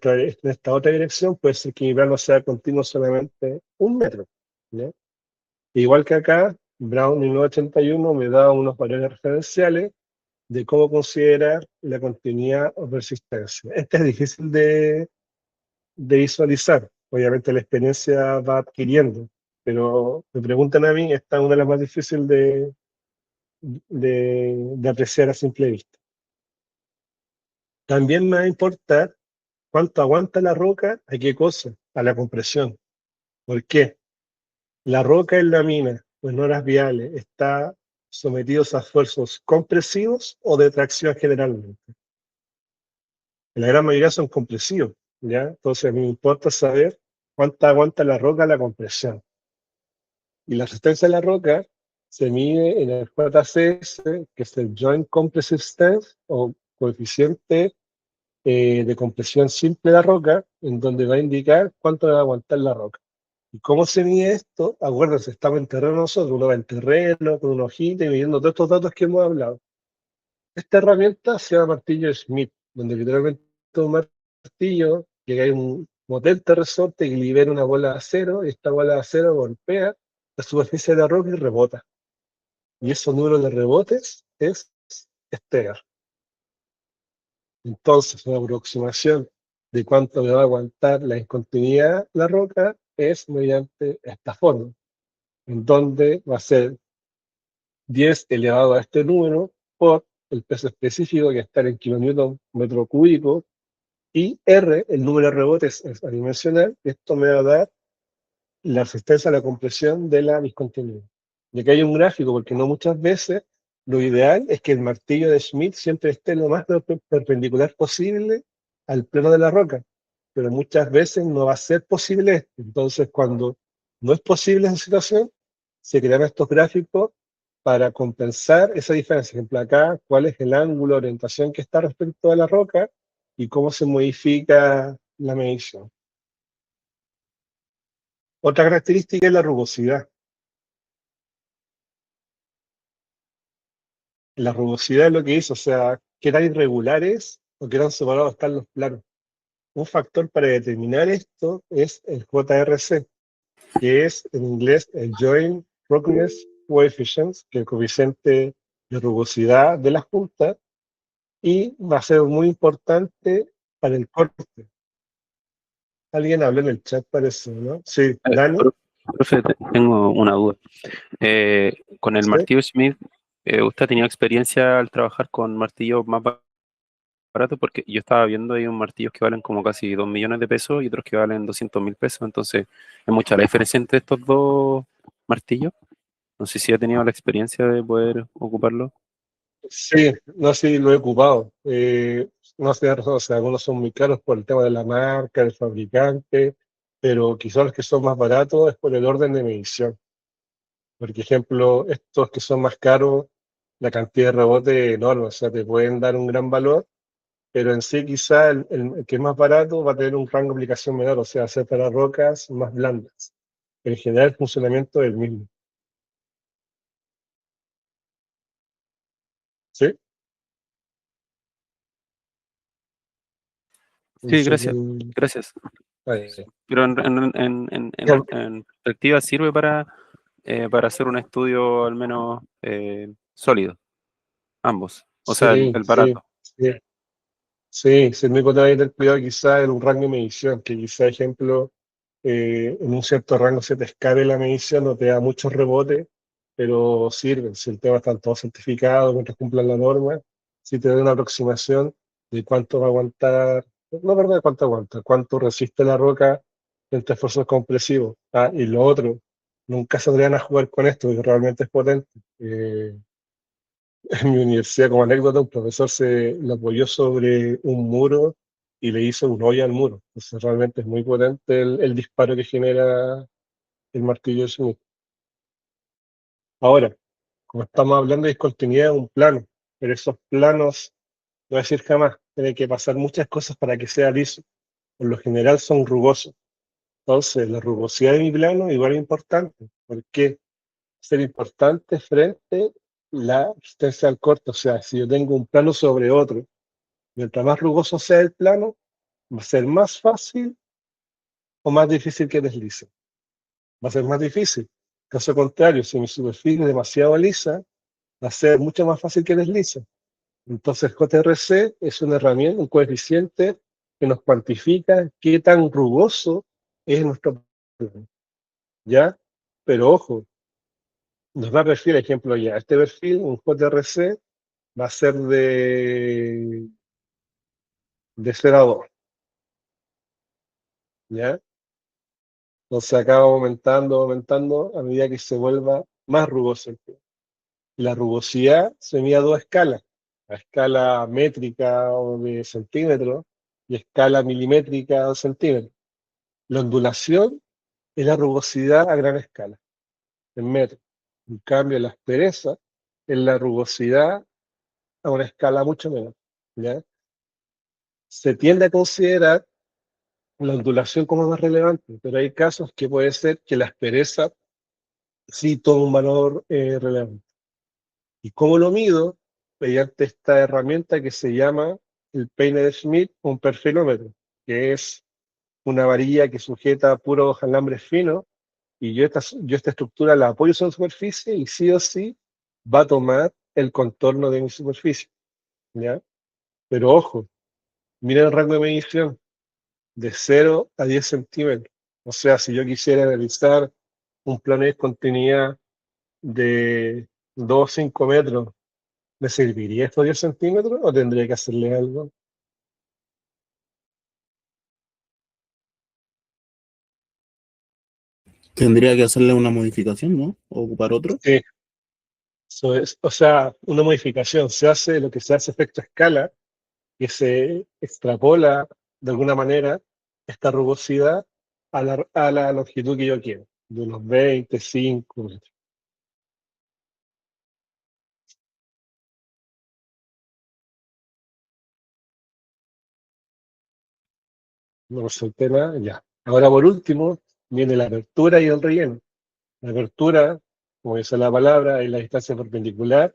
esta otra dirección puede ser que mi plano sea continuo solamente 1 metro. ¿Ya? Igual que acá, Brown 1981 me da unos valores referenciales de cómo considerar la continuidad o persistencia. Este es difícil de visualizar. Obviamente la experiencia va adquiriendo, pero me preguntan a mí, esta es una de las más difíciles de apreciar a simple vista. También me va a importar cuánto aguanta la roca, a qué cosa, a la compresión. ¿Por qué? La roca en la mina, pues no las viales, está sometidos a esfuerzos compresivos o de tracción generalmente. En la gran mayoría son compresivos, ¿ya? Entonces a mí me importa saber cuánto aguanta la roca a la compresión. Y la resistencia de la roca se mide en el JCS, que es el Joint Compressive Strength, o coeficiente de compresión simple de la roca, en donde va a indicar cuánto va a aguantar la roca. ¿Y cómo se mide esto? Acuérdense, estamos en terreno nosotros, uno va en terreno, con una hojita y midiendo todos estos datos que hemos hablado. Esta herramienta se llama martillo Schmidt, donde literalmente un martillo, que hay un potente resorte que libera una bola de acero, y esta bola de acero golpea la superficie de la roca y rebota. Y esos números de rebotes es Steger. Entonces, una aproximación de cuánto me va a aguantar la discontinuidad la roca es mediante esta forma, en donde va a ser 10 elevado a este número por el peso específico, que está en kilonewton metro cúbico, y R, el número de rebotes adimensional, esto me va a dar la resistencia a la compresión de la discontinuidad. Y aquí hay un gráfico, porque no muchas veces lo ideal es que el martillo de Schmidt siempre esté lo más perpendicular posible al plano de la roca, pero muchas veces no va a ser posible esto. Entonces, cuando no es posible esa situación, se crean estos gráficos para compensar esa diferencia. Por ejemplo, acá, cuál es el ángulo de orientación que está respecto a la roca y cómo se modifica la medición. Otra característica es la rugosidad. La rugosidad es lo que dice, o sea, qué tan irregulares o qué tan separados están los planos. Un factor para determinar esto es el JRC, que es en inglés el Joint Roughness Coefficient, que es el coeficiente de rugosidad de la junta, y va a ser muy importante para el corte. Alguien habló en el chat, parece, ¿no? Sí, Dani. Profe, tengo una duda. Con el ¿Sí? martillo Schmidt, ¿usted ha tenido experiencia al trabajar con martillos más baratos? Porque yo estaba viendo ahí unos martillos que valen como casi 2 millones de pesos y otros que valen 200.000 pesos. Entonces, ¿es mucha la diferencia entre estos dos martillos? No sé si ha tenido la experiencia de poder ocuparlo. Sí, no sé si lo he ocupado. No sé, o sea, algunos son muy caros por el tema de la marca, del fabricante, pero quizás los que son más baratos es por el orden de medición. Por ejemplo, estos que son más caros, la cantidad de rebote es enorme, o sea, te pueden dar un gran valor, pero en sí quizá el que es más barato va a tener un rango de aplicación menor, o sea, ser para rocas más blandas. En general el funcionamiento es el mismo. ¿Sí? Sí, Dice que gracias, gracias. ahí. Pero en perspectiva sirve para hacer un estudio al menos sólido, ambos. O sea, Sí, el sí, barato. sí. Sí, sí, el único tema que tener cuidado quizá en un rango de medición, que quizá, ejemplo, en un cierto rango se te escape la medición, no te da muchos rebotes, pero sirven. Si el tema está todo certificado, mientras cumplan la norma, si te da una aproximación de cuánto va a aguantar, no verdad cuánto aguanta, cuánto resiste la roca frente a esfuerzos compresivos. Ah, y lo otro, nunca saldrían a jugar con esto, porque realmente es potente. En mi universidad, como anécdota, un profesor se lo apoyó sobre un muro y le hizo un hoyo al muro. Entonces, realmente es muy potente el disparo que genera el martillo Smith. Ahora, como estamos hablando de discontinuidad, es un plano, pero esos planos, no voy a decir jamás, tiene que pasar muchas cosas para que sea liso. Por lo general son rugosos. Entonces, la rugosidad de mi plano igual es importante. ¿Por qué? Ser importante frente a la resistencia al corte. O sea, si yo tengo un plano sobre otro, mientras más rugoso sea el plano, va a ser más fácil o más difícil que deslice. Va a ser más difícil. Caso contrario, si mi superficie es demasiado lisa, va a ser mucho más fácil que deslice. Entonces, JRC es una herramienta, un coeficiente que nos cuantifica qué tan rugoso es nuestro plano. ¿Ya? Pero ojo, nos da perfil, ejemplo ya. Este perfil, un JRC, va a ser de 0 a 2. ¿Ya? Entonces acá va aumentando, aumentando a medida que se vuelva más rugoso el pelo. La rugosidad se mide a dos escalas, a escala métrica o de centímetros y escala milimétrica o centímetros. La ondulación es la rugosidad a gran escala, en metros. En cambio, la aspereza es la rugosidad a una escala mucho menor. ¿Ya? Se tiende a considerar la ondulación como más relevante, pero hay casos que puede ser que la aspereza sí toma un valor relevante. ¿Y cómo lo mido? Mediante esta herramienta que se llama el peine de Schmidt, un perfilómetro, que es una varilla que sujeta puros alambres finos, y yo esta estructura la apoyo sobre la superficie y sí o sí va a tomar el contorno de mi superficie. ¿Ya? Pero ojo, miren el rango de medición, de 0 a 10 centímetros. O sea, si yo quisiera realizar un plano de discontinuidad de 2 o 5 metros, ¿me serviría estos 10 centímetros o tendría que hacerle algo? Tendría que hacerle una modificación, ¿no? O ocupar otro. Sí, eso es, o sea, una modificación. Se hace lo que se hace efecto escala, que se extrapola de alguna manera esta rugosidad a la longitud que yo quiero, de unos 25 metros. No sé el tema, ya. Ahora, por último, viene la apertura y el relleno. La apertura, como dice la palabra, es la distancia perpendicular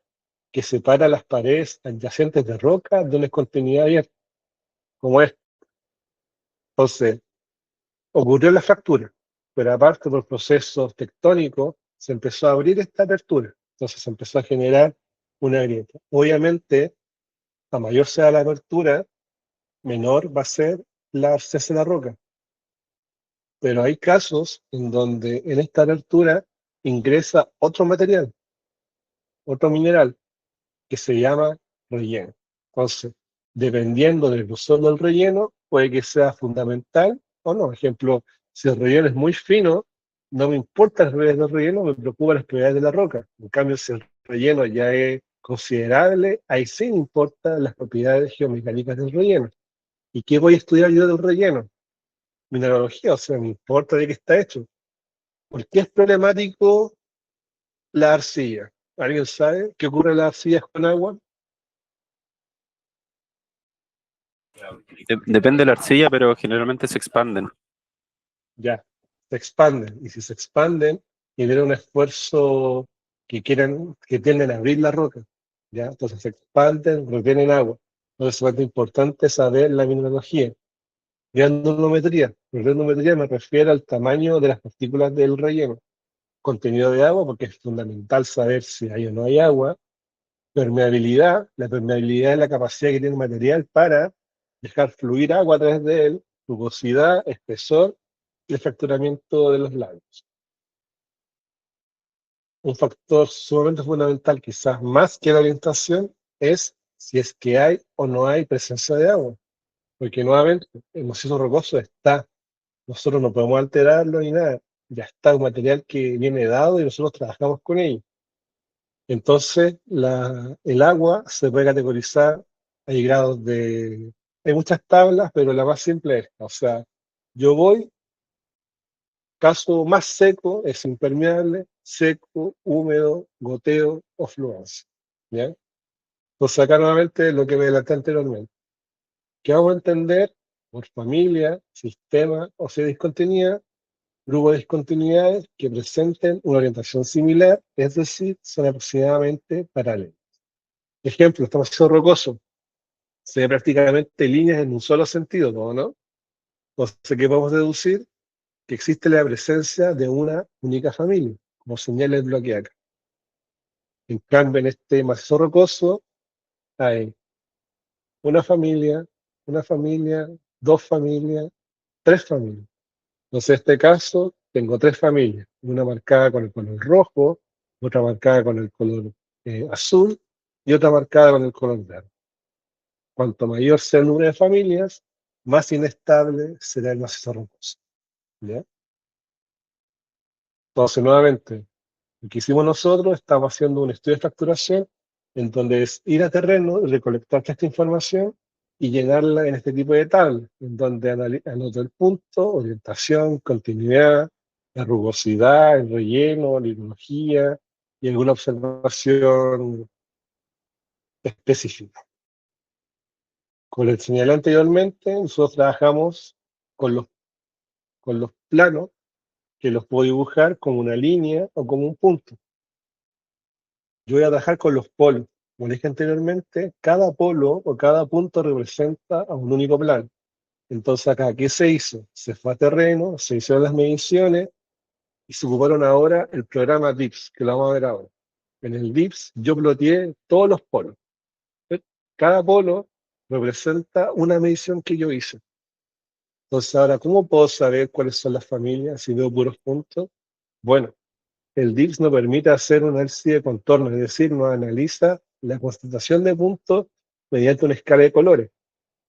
que separa las paredes adyacentes de roca de una continuidad abierta, como es. Entonces, ocurrió la fractura, pero aparte por procesos tectónicos, se empezó a abrir esta apertura. Entonces se empezó a generar una grieta. Obviamente, a mayor sea la apertura, menor va a ser la abscesa de la roca. Pero hay casos en donde en esta apertura ingresa otro material, otro mineral, que se llama relleno. Entonces, dependiendo del grosor del relleno, puede que sea fundamental o no. Por ejemplo, si el relleno es muy fino, no me importa las propiedades del relleno, me preocupan las propiedades de la roca. En cambio, si el relleno ya es considerable, ahí sí me importan las propiedades geomecánicas del relleno. ¿Y qué voy a estudiar yo del relleno? Mineralogía, o sea, me importa de qué está hecho. ¿Por qué es problemático la arcilla? ¿Alguien sabe qué ocurre en las arcillas con agua? Depende de la arcilla, pero generalmente se expanden. Ya, se expanden. Y si se expanden, genera un esfuerzo que tienden a abrir la roca. ¿Ya? Entonces se expanden, retienen agua. Entonces es importante saber la mineralogía. Granulometría. Granulometría me refiero al tamaño de las partículas del relleno. Contenido de agua, porque es fundamental saber si hay o no hay agua. Permeabilidad. La permeabilidad es la capacidad que tiene el material para dejar fluir agua a través de él. Rugosidad, espesor y el fracturamiento de los labios. Un factor sumamente fundamental, quizás más que la orientación, es si es que hay o no hay presencia de agua. Porque nuevamente, el macizo rocoso está. Nosotros no podemos alterarlo ni nada. Ya está un material que viene dado y nosotros trabajamos con ello. Entonces, el agua se puede categorizar, hay grados de... Hay muchas tablas, pero la más simple es esta. O sea, yo voy, caso más seco es impermeable, seco, húmedo, goteo o fluencia. ¿Ya? Entonces acá nuevamente lo que me adelanté anteriormente. ¿Qué vamos a entender? Por familia, sistema o si discontinuidad, grupo de discontinuidades que presenten una orientación similar, es decir, son aproximadamente paralelas. Ejemplo, estamos haciendo rocoso. Se ve prácticamente líneas en un solo sentido, ¿no? Entonces, ¿qué podemos deducir? Que existe la presencia de una única familia, como señala el bloque acá. En cambio, en este macizo rocoso hay una familia, dos familias, tres familias. Entonces, en este caso, tengo tres familias, una marcada con el color rojo, otra marcada con el color azul y otra marcada con el color verde. Cuanto mayor sea el número de familias, más inestable será el macizo rocoso. ¿Ya? Entonces, nuevamente, lo que hicimos nosotros, estamos haciendo un estudio de fracturación en donde es ir a terreno, recolectar esta información y llenarla en este tipo de tabla, en donde anoto el punto, orientación, continuidad, la rugosidad, el relleno, la hidrología y alguna observación específica. Como les señalé anteriormente, nosotros trabajamos con los planos que los puedo dibujar como una línea o como un punto. Yo voy a trabajar con los polos. Como dije anteriormente, cada polo o cada punto representa a un único plano. Entonces acá, ¿qué se hizo? Se fue a terreno, se hicieron las mediciones y se ocuparon ahora el programa DIPS, que lo vamos a ver ahora. En el DIPS yo ploteé todos los polos. Cada polo representa una medición que yo hice. Entonces ahora, ¿cómo puedo saber cuáles son las familias si veo puros puntos? Bueno, el DIPS nos permite hacer un análisis de contorno, es decir, nos analiza la concentración de puntos mediante una escala de colores.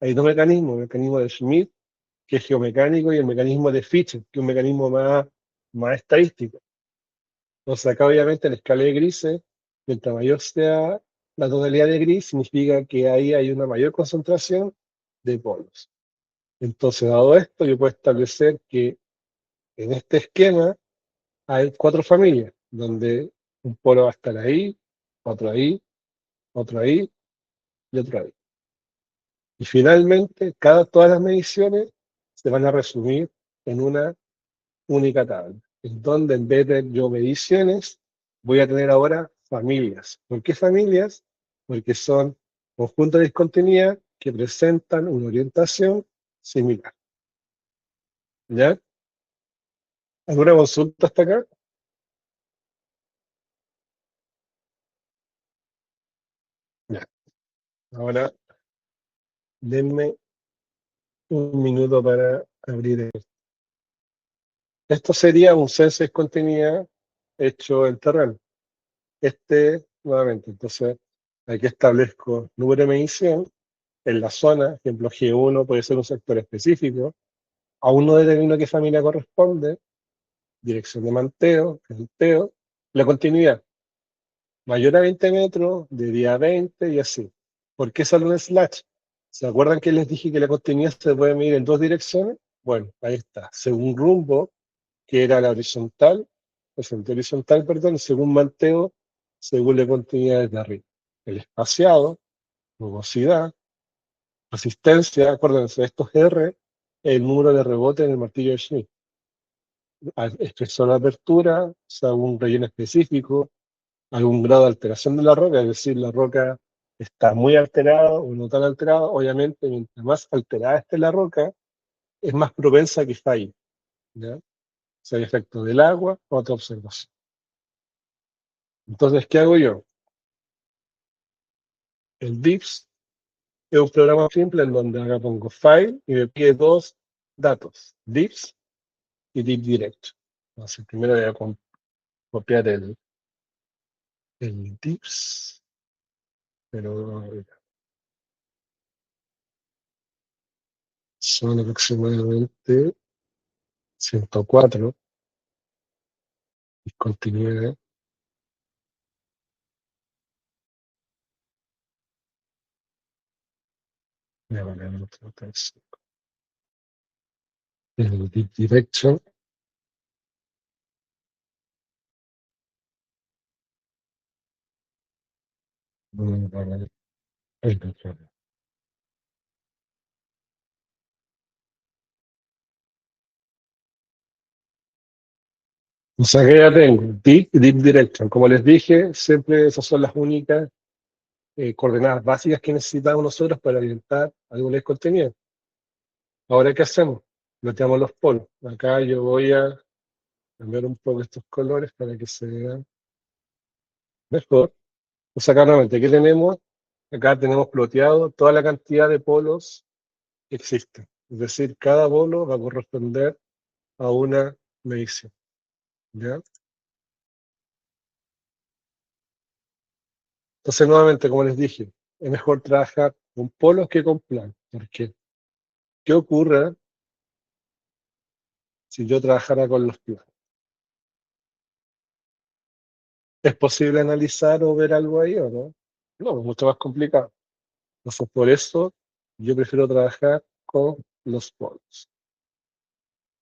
Hay dos mecanismos, el mecanismo de Schmidt, que es geomecánico, y el mecanismo de Fischer, que es un mecanismo más estadístico. Entonces acá obviamente la escala de grises, mientras mayor sea la tonalidad de gris, significa que ahí hay una mayor concentración de polos. Entonces, dado esto, yo puedo establecer que en este esquema hay cuatro familias, donde un polo va a estar ahí, otro ahí, otro ahí y otro ahí. Y finalmente, todas las mediciones se van a resumir en una única tabla, en donde en vez de yo mediciones, voy a tener ahora familias. ¿Por qué familias? Porque son conjuntos de discontinuidad que presentan una orientación similar. ¿Ya? ¿Alguna consulta hasta acá? Ya. Ahora, denme un minuto para abrir esto. Esto sería un censo de discontinuidad hecho en terreno. Nuevamente, entonces, aquí establezco número de medición en la zona, ejemplo G1 puede ser un sector específico, aún no determino qué familia corresponde, dirección de manteo, la continuidad. mayor a 20 metros, de 10 a 20 y así. ¿Por qué sale un slash? ¿Se acuerdan que les dije que la continuidad se puede medir en dos direcciones? Bueno, ahí está. Según rumbo, que era la horizontal, el sentido horizontal, perdón, y según manteo, según la continuidad desde arriba. El espaciado, nubosidad, resistencia, acuérdense, estos R, el número de rebote en el martillo de Schmidt. Espesor de apertura, o sea, un relleno específico, algún grado de alteración de la roca, es decir, la roca está muy alterada o no tan alterada, obviamente, mientras más alterada esté la roca, es más propensa a que falle, ¿ya? O sea, hay efecto del agua, otra observación. Entonces, ¿qué hago yo? El DIPS es un programa simple en donde acá pongo file y me pide dos datos, DIPS y DIP direct. Entonces, primero voy a copiar el DIPS, pero son aproximadamente 104 discontinuidades. Voy a poner otro texto. El deep direction. Voy a poner el otro. O sea que ya tengo deep y deep direction. Como les dije, siempre esas son las únicas coordenadas básicas que necesitamos nosotros para orientar alguna discontinuidad. Ahora, ¿qué hacemos? Bloqueamos los polos. Acá yo voy a cambiar un poco estos colores para que se vean mejor. O sea, acá nuevamente, ¿qué tenemos? Acá tenemos ploteado toda la cantidad de polos que existen. Es decir, cada polo va a corresponder a una medición, ¿ya? Entonces, nuevamente, como les dije, es mejor trabajar con polos que con planos. ¿Por qué? ¿Qué ocurre si yo trabajara con los planos? ¿Es posible analizar o ver algo ahí o no? No, es mucho más complicado. Entonces, por eso yo prefiero trabajar con los polos.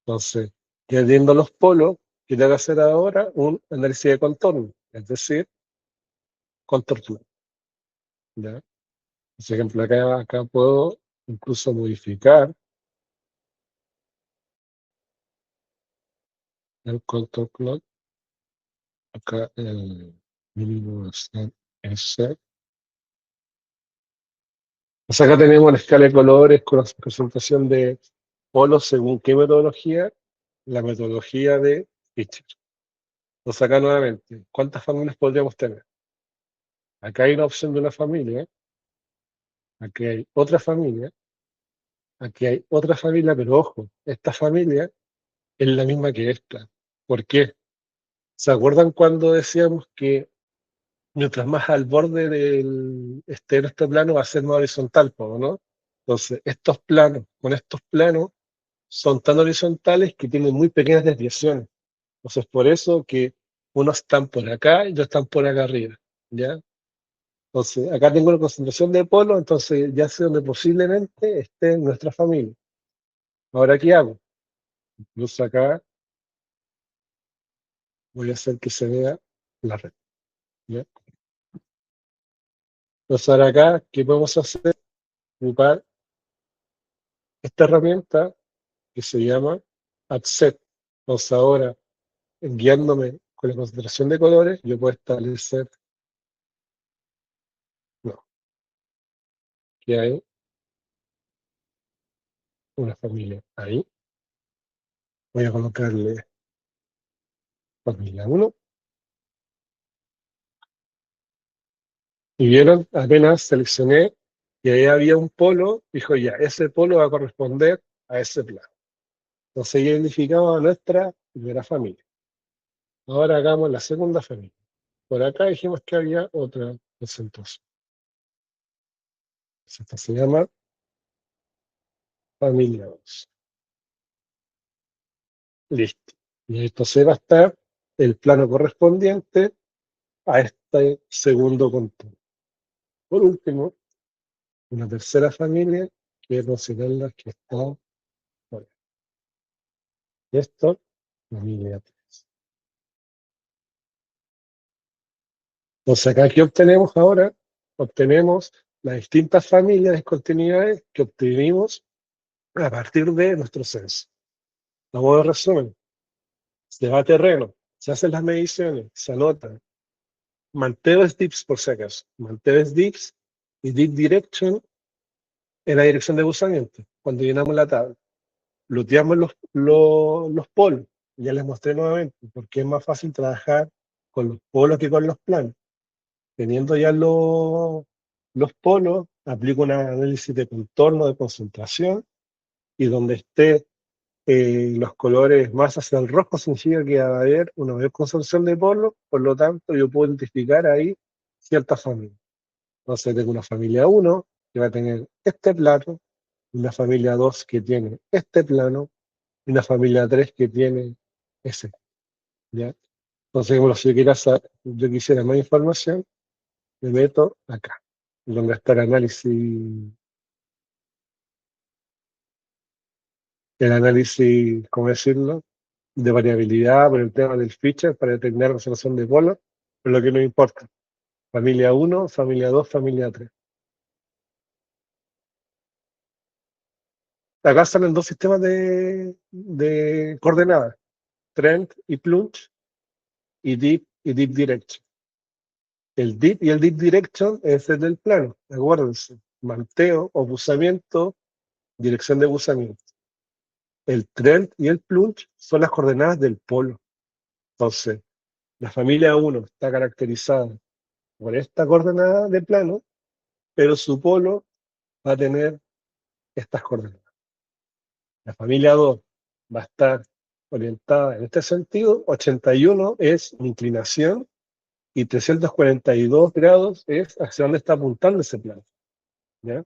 Entonces, ya viendo los polos, ¿qué tengo que hacer ahora? Un análisis de contorno, es decir, contour plano, ¿ya? Por ejemplo, acá puedo incluso modificar el contour plot. Acá el mínimo es set. O sea, acá tenemos la escala de colores con la presentación de polos según qué metodología, la metodología de Fischer. Entonces acá nuevamente, ¿cuántas familias podríamos tener? Acá hay una opción de una familia, aquí hay otra familia, aquí hay otra familia, pero ojo, esta familia es la misma que esta. ¿Por qué? ¿Se acuerdan cuando decíamos que mientras más al borde del esté nuestro plano va a ser más horizontal, ¿no? Entonces, estos planos, con estos planos, son tan horizontales que tienen muy pequeñas desviaciones. Entonces, por eso que unos están por acá y otros están por acá arriba, ¿ya? Entonces, acá tengo una concentración de polos, entonces ya sé donde posiblemente esté nuestra familia. Ahora, ¿qué hago? Incluso acá voy a hacer que se vea la red, ¿ya? Entonces, ahora acá, ¿qué podemos hacer? Ocupar esta herramienta que se llama AppSet. Entonces, ahora, guiándome con la concentración de colores, yo puedo establecer, no, que hay una familia ahí. Voy a colocarle familia 1. Y vieron, apenas seleccioné y ahí había un polo, dijo ya, ese polo va a corresponder a ese plano. Entonces ya identificamos a nuestra primera familia. Ahora hagamos la segunda familia. Por acá dijimos que había otra concentración. Esta se llama familia 2. Listo. Y entonces va a estar el plano correspondiente a este segundo contorno. Por último, una tercera familia, que es considerarla que está por ahí. Esto, familia 3. Entonces, acá, ¿qué obtenemos ahora? Obtenemos las distintas familias de discontinuidades que obtuvimos a partir de nuestro censo. A modo de resumen, se va a terreno, se hacen las mediciones, se anotan. Manteo es dips por si acaso. Manteo es dips y deep direction en la dirección de buzamiento, cuando llenamos la tabla. Luteamos los polos. Ya les mostré nuevamente, porque es más fácil trabajar con los polos que con los planos. Teniendo ya los polos, aplico un análisis de contorno de concentración y donde esté los colores más hacia el rojo significa que va a haber una mayor concentración de polos, por lo tanto yo puedo identificar ahí ciertas familias. Entonces tengo una familia 1 que va a tener este plano, una familia 2 que tiene este plano, y una familia 3 que tiene ese. ¿Ya? Entonces, como si yo quisiera más información, me meto acá, donde está el análisis, ¿cómo decirlo?, de variabilidad por el tema del feature para determinar la resolución de polos, pero lo que no importa. Familia 1, familia 2, familia 3. Acá salen dos sistemas de coordenadas, trend y plunge, y deep direction. El deep y el deep direction es el del plano, acuérdense. Manteo o buzamiento, dirección de buzamiento. El trend y el plunge son las coordenadas del polo. Entonces, la familia 1 está caracterizada por esta coordenada de plano, pero su polo va a tener estas coordenadas. La familia 2 va a estar orientada en este sentido, 81 es mi inclinación y 342 grados es hacia dónde está apuntando ese plano. ¿Ya?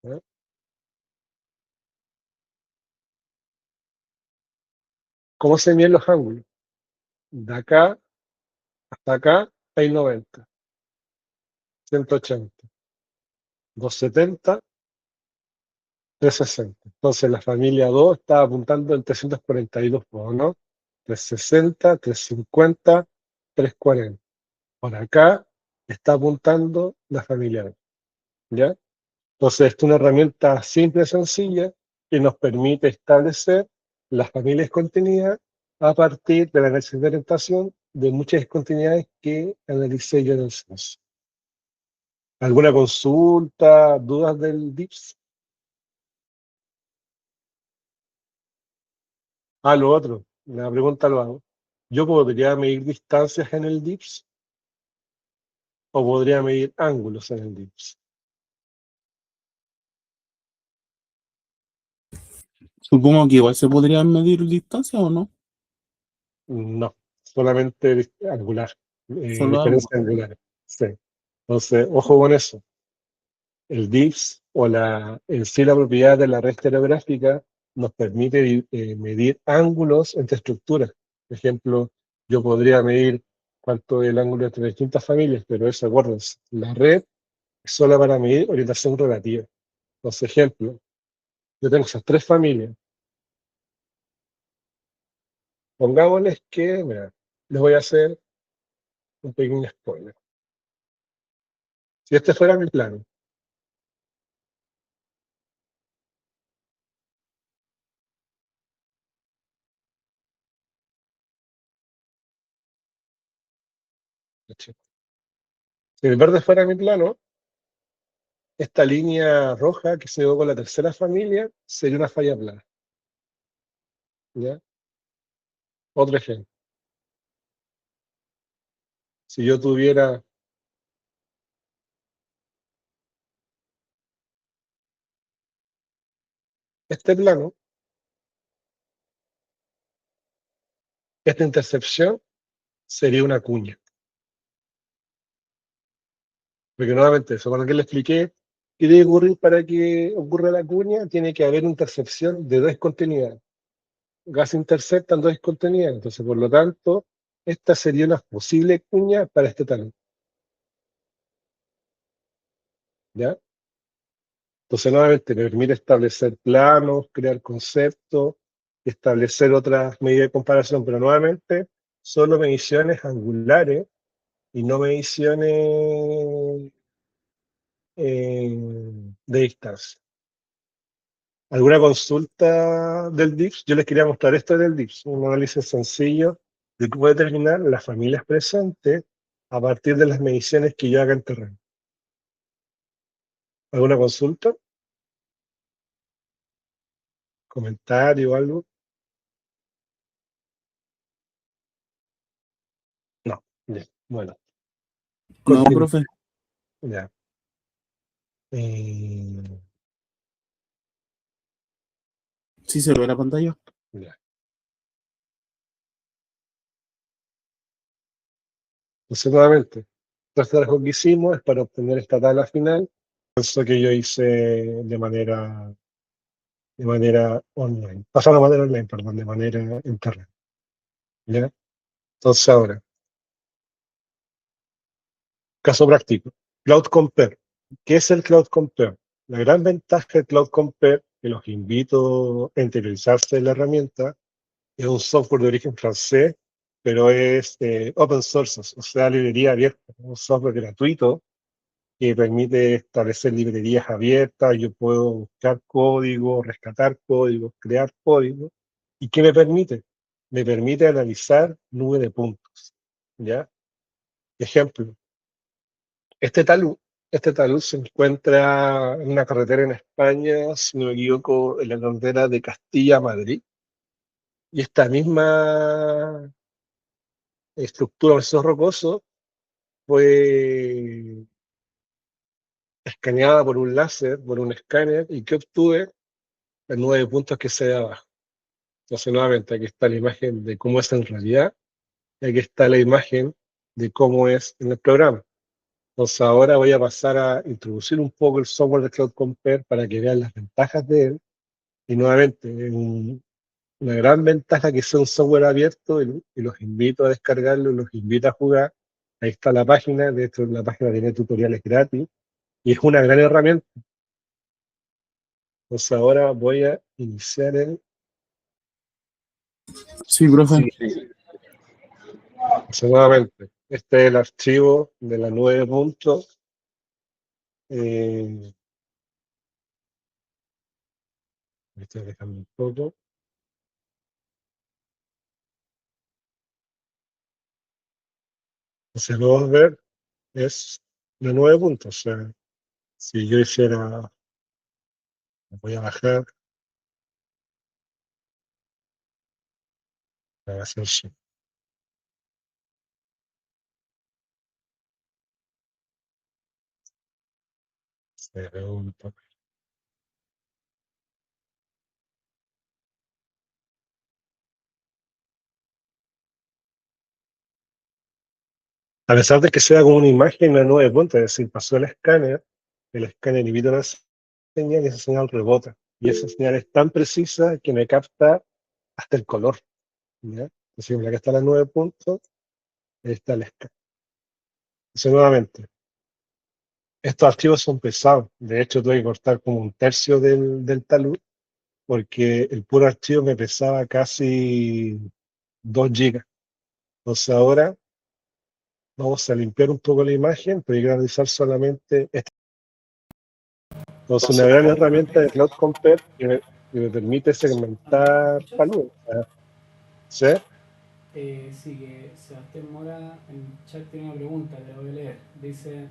¿Ya? ¿Cómo se miden los ángulos? De acá hasta acá hay 90, 180, 270, 360. Entonces la familia 2 está apuntando en 342, ¿no? 360, 350, 340. Por acá está apuntando la familia 2. ¿Ya? Entonces, esta es una herramienta simple y sencilla que nos permite establecer las familias contenidas a partir de la análisis de orientación de muchas discontinuidades que analicé yo en el censo. ¿Alguna consulta, dudas del DIPS? Lo otro, la pregunta lo hago. ¿Yo podría medir distancias en el DIPS? ¿O podría medir ángulos en el DIPS? Supongo que igual se podrían medir distancia o no. No, solamente angular, Solo ángulo. diferencia angular. Sí. Entonces, ojo con eso. El DIPS o en sí la propiedad de la red estereográfica nos permite medir ángulos entre estructuras. Por ejemplo, yo podría medir cuánto es el ángulo entre distintas familias, pero eso, acuérdense, la red es solo para medir orientación relativa. Entonces, ejemplo, yo tengo esas tres familias. Pongámosles que, mira, les voy a hacer un pequeño spoiler. Si este fuera mi plano, si el verde fuera mi plano, esta línea roja que se ve con la tercera familia sería una falla plana. ¿Ya? Otro ejemplo. Si yo tuviera este plano, esta intercepción sería una cuña. Porque nuevamente, eso con lo que le expliqué, ¿qué debe ocurrir para que ocurra la cuña? Tiene que haber intercepción de dos continuidades. gas interceptan dos discontinuidades. Entonces, por lo tanto, esta sería una posible cuña para este talud. ¿Ya? Entonces, nuevamente, me permite establecer planos, crear conceptos, establecer otras medidas de comparación, pero nuevamente, solo mediciones angulares y no mediciones de distancia. ¿Alguna consulta del DIPS? Yo les quería mostrar esto del DIPS, un análisis sencillo de cómo determinar las familias presentes a partir de las mediciones que yo haga en terreno. ¿Alguna consulta? ¿Comentario o algo? No, ya, bueno. No, Continúo. profe. Ya. Sí se ve la pantalla. Ya. Entonces, nuevamente, este trabajo que hicimos es para obtener esta tabla final, eso que yo hice de manera online. Pasar de manera online, perdón, de manera interna. ¿Ya? Entonces, ahora, caso práctico. Cloud Compare. ¿Qué es el Cloud Compare? La gran ventaja del Cloud Compare, que los invito a interiorizarse en la herramienta, es un software de origen francés, pero es open source, o sea, librería abierta, un software gratuito que permite establecer librerías abiertas. Yo puedo buscar código, rescatar código, crear código. ¿Y qué me permite? Me permite analizar nube de puntos. ¿Ya? Ejemplo, este talud se encuentra en una carretera en España, si no me equivoco, en la frontera de Castilla a Madrid. Y esta misma estructura de esos rocosos fue escaneada por un láser, por un escáner, y que obtuve las 9 puntos que se ve abajo. Entonces, nuevamente, aquí está la imagen de cómo es en realidad, y aquí está la imagen de cómo es en el programa. Entonces, ahora voy a pasar a introducir un poco el software de Cloud Compare para que vean las ventajas de él. Y nuevamente, una gran ventaja que sea un software abierto, y los invito a descargarlo, los invito a jugar. Ahí está la página, de hecho la página tiene tutoriales gratis, y es una gran herramienta. Entonces ahora voy a iniciar el... Sí, profe. Entonces, nuevamente, este es el archivo de la 9 puntos. Me estoy dejando un poco. Entonces, lo vamos a ver, es de 9 puntos. O sea, si yo hiciera, voy a bajar, voy a hacer su. Se ve un poco. A pesar de que sea como una imagen de 9 puntos, es decir, pasó el escáner emite una señal y esa señal rebota. Y esa señal es tan precisa que me capta hasta el color. ¿Ya? Entonces, acá están las 9 puntos, ahí está el escáner. Entonces, nuevamente, estos archivos son pesados. De hecho, tuve que cortar como un tercio del talud, porque el puro archivo me pesaba casi 2 gigas. Entonces ahora vamos a limpiar un poco la imagen, pero hay que analizar solamente esta. Entonces, una gran herramienta de Cloud Compare que me permite ¿Me segmentar escuchas? talud. ¿Sí? Sí, que Sebastián Mora en el chat tiene una pregunta, le voy a leer. Dice,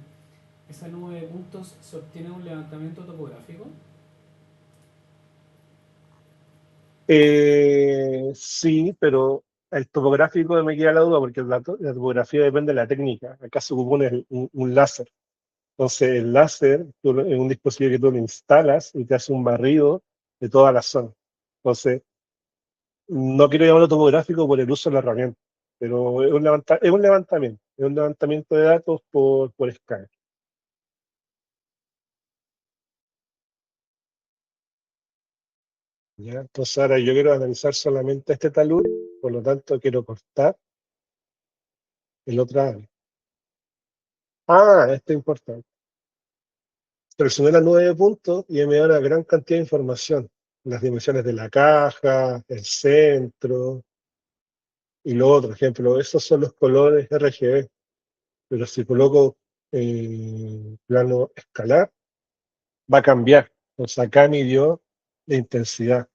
¿esa nube de puntos se obtiene de un levantamiento topográfico? Sí, pero el topográfico me queda la duda, porque la topografía depende de la técnica. Acá se ocupa un láser. Entonces, el láser es un dispositivo que tú lo instalas y te hace un barrido de toda la zona. Entonces, no quiero llamarlo topográfico por el uso de la herramienta, pero es un levantamiento de datos por escáner. ¿ya? Entonces ahora yo quiero analizar solamente este talud, por lo tanto quiero cortar el otro área. Esto es importante. Seleccioné la nube de puntos y me da una gran cantidad de información. Las dimensiones de la caja, el centro, y lo otro, ejemplo, esos son los colores RGB. Pero si coloco plano escalar, va a cambiar. Entonces acá midió la intensidad.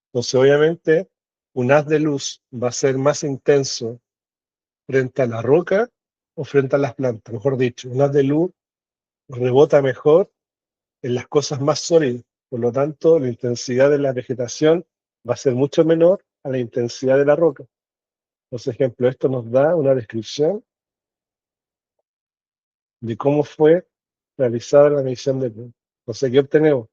Entonces obviamente un haz de luz va a ser más intenso frente a la roca o frente a las plantas. Mejor dicho, un haz de luz rebota mejor en las cosas más sólidas. Por lo tanto, la intensidad de la vegetación va a ser mucho menor a la intensidad de la roca. Entonces, ejemplo, esto nos da una descripción de cómo fue realizada la medición de puntos. Entonces, aquí obtenemos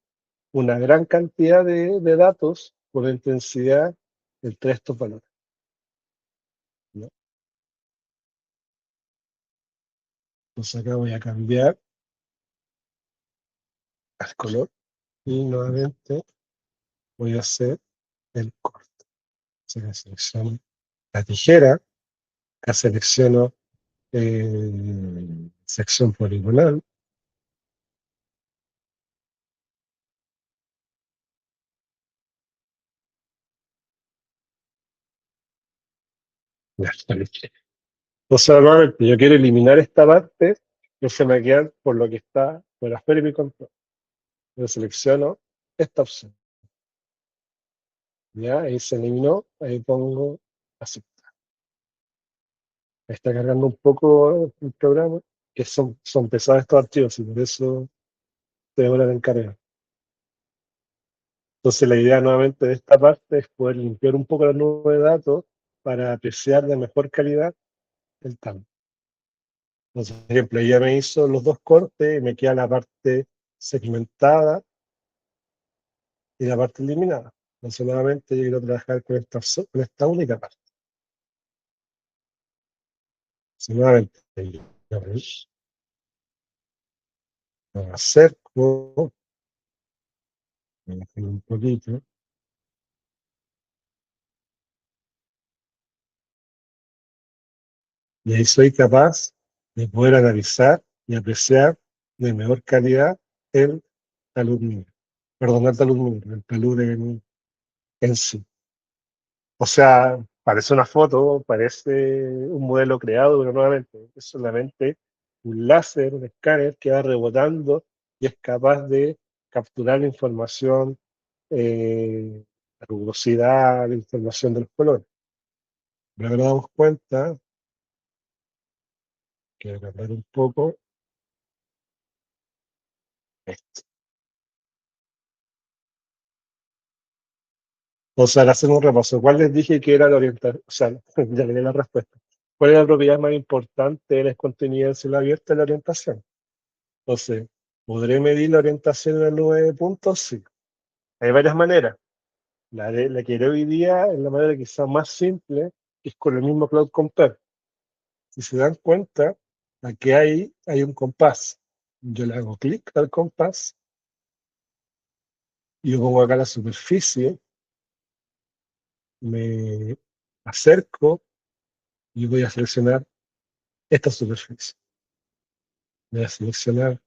una gran cantidad de datos por la intensidad entre estos valores, ¿no? Entonces, acá voy a cambiar al color y nuevamente voy a hacer el corte. Entonces, selecciono la tijera, acá selecciono sección poligonal. Ya, está. Entonces, normalmente yo quiero eliminar esta parte que se me queda por lo que está por afuera de mi control. Yo selecciono esta opción. Ya, ahí se eliminó, ahí pongo así. Ahí está cargando un poco el programa, que son pesados estos archivos y por eso se demoran en cargar. Entonces la idea nuevamente de esta parte es poder limpiar un poco la nube de datos para apreciar de mejor calidad el TAM. Entonces, por ejemplo, ella me hizo los dos cortes y me queda la parte segmentada y la parte eliminada. Entonces, nuevamente yo quiero trabajar con esta única parte. Entonces, nuevamente, me acerco, me bajo un poquito, y ahí soy capaz de poder analizar y apreciar de mejor calidad el talud minero. Perdón, el talud minero, el talud en sí. O sea, parece una foto, parece un modelo creado, pero nuevamente es solamente un láser, un escáner que va rebotando y es capaz de capturar la información, la rugosidad, la información de los colores. Pero ahora nos damos cuenta, que voy a cambiar un poco esto. O sea, hacemos un repaso. ¿Cuál les dije que era la orientación? O sea, ya le di la respuesta. ¿Cuál es la propiedad más importante de la discontinuidad en cielo abierto de la orientación? Entonces, ¿podré medir la orientación en la nube de puntos? Sí. Hay varias maneras. La que haré hoy día es la manera quizá más simple, que es con el mismo Cloud Compare. Si se dan cuenta, aquí hay un compás. Yo le hago clic al compás y yo pongo acá la superficie, me acerco y voy a seleccionar esta superficie. Voy a seleccionar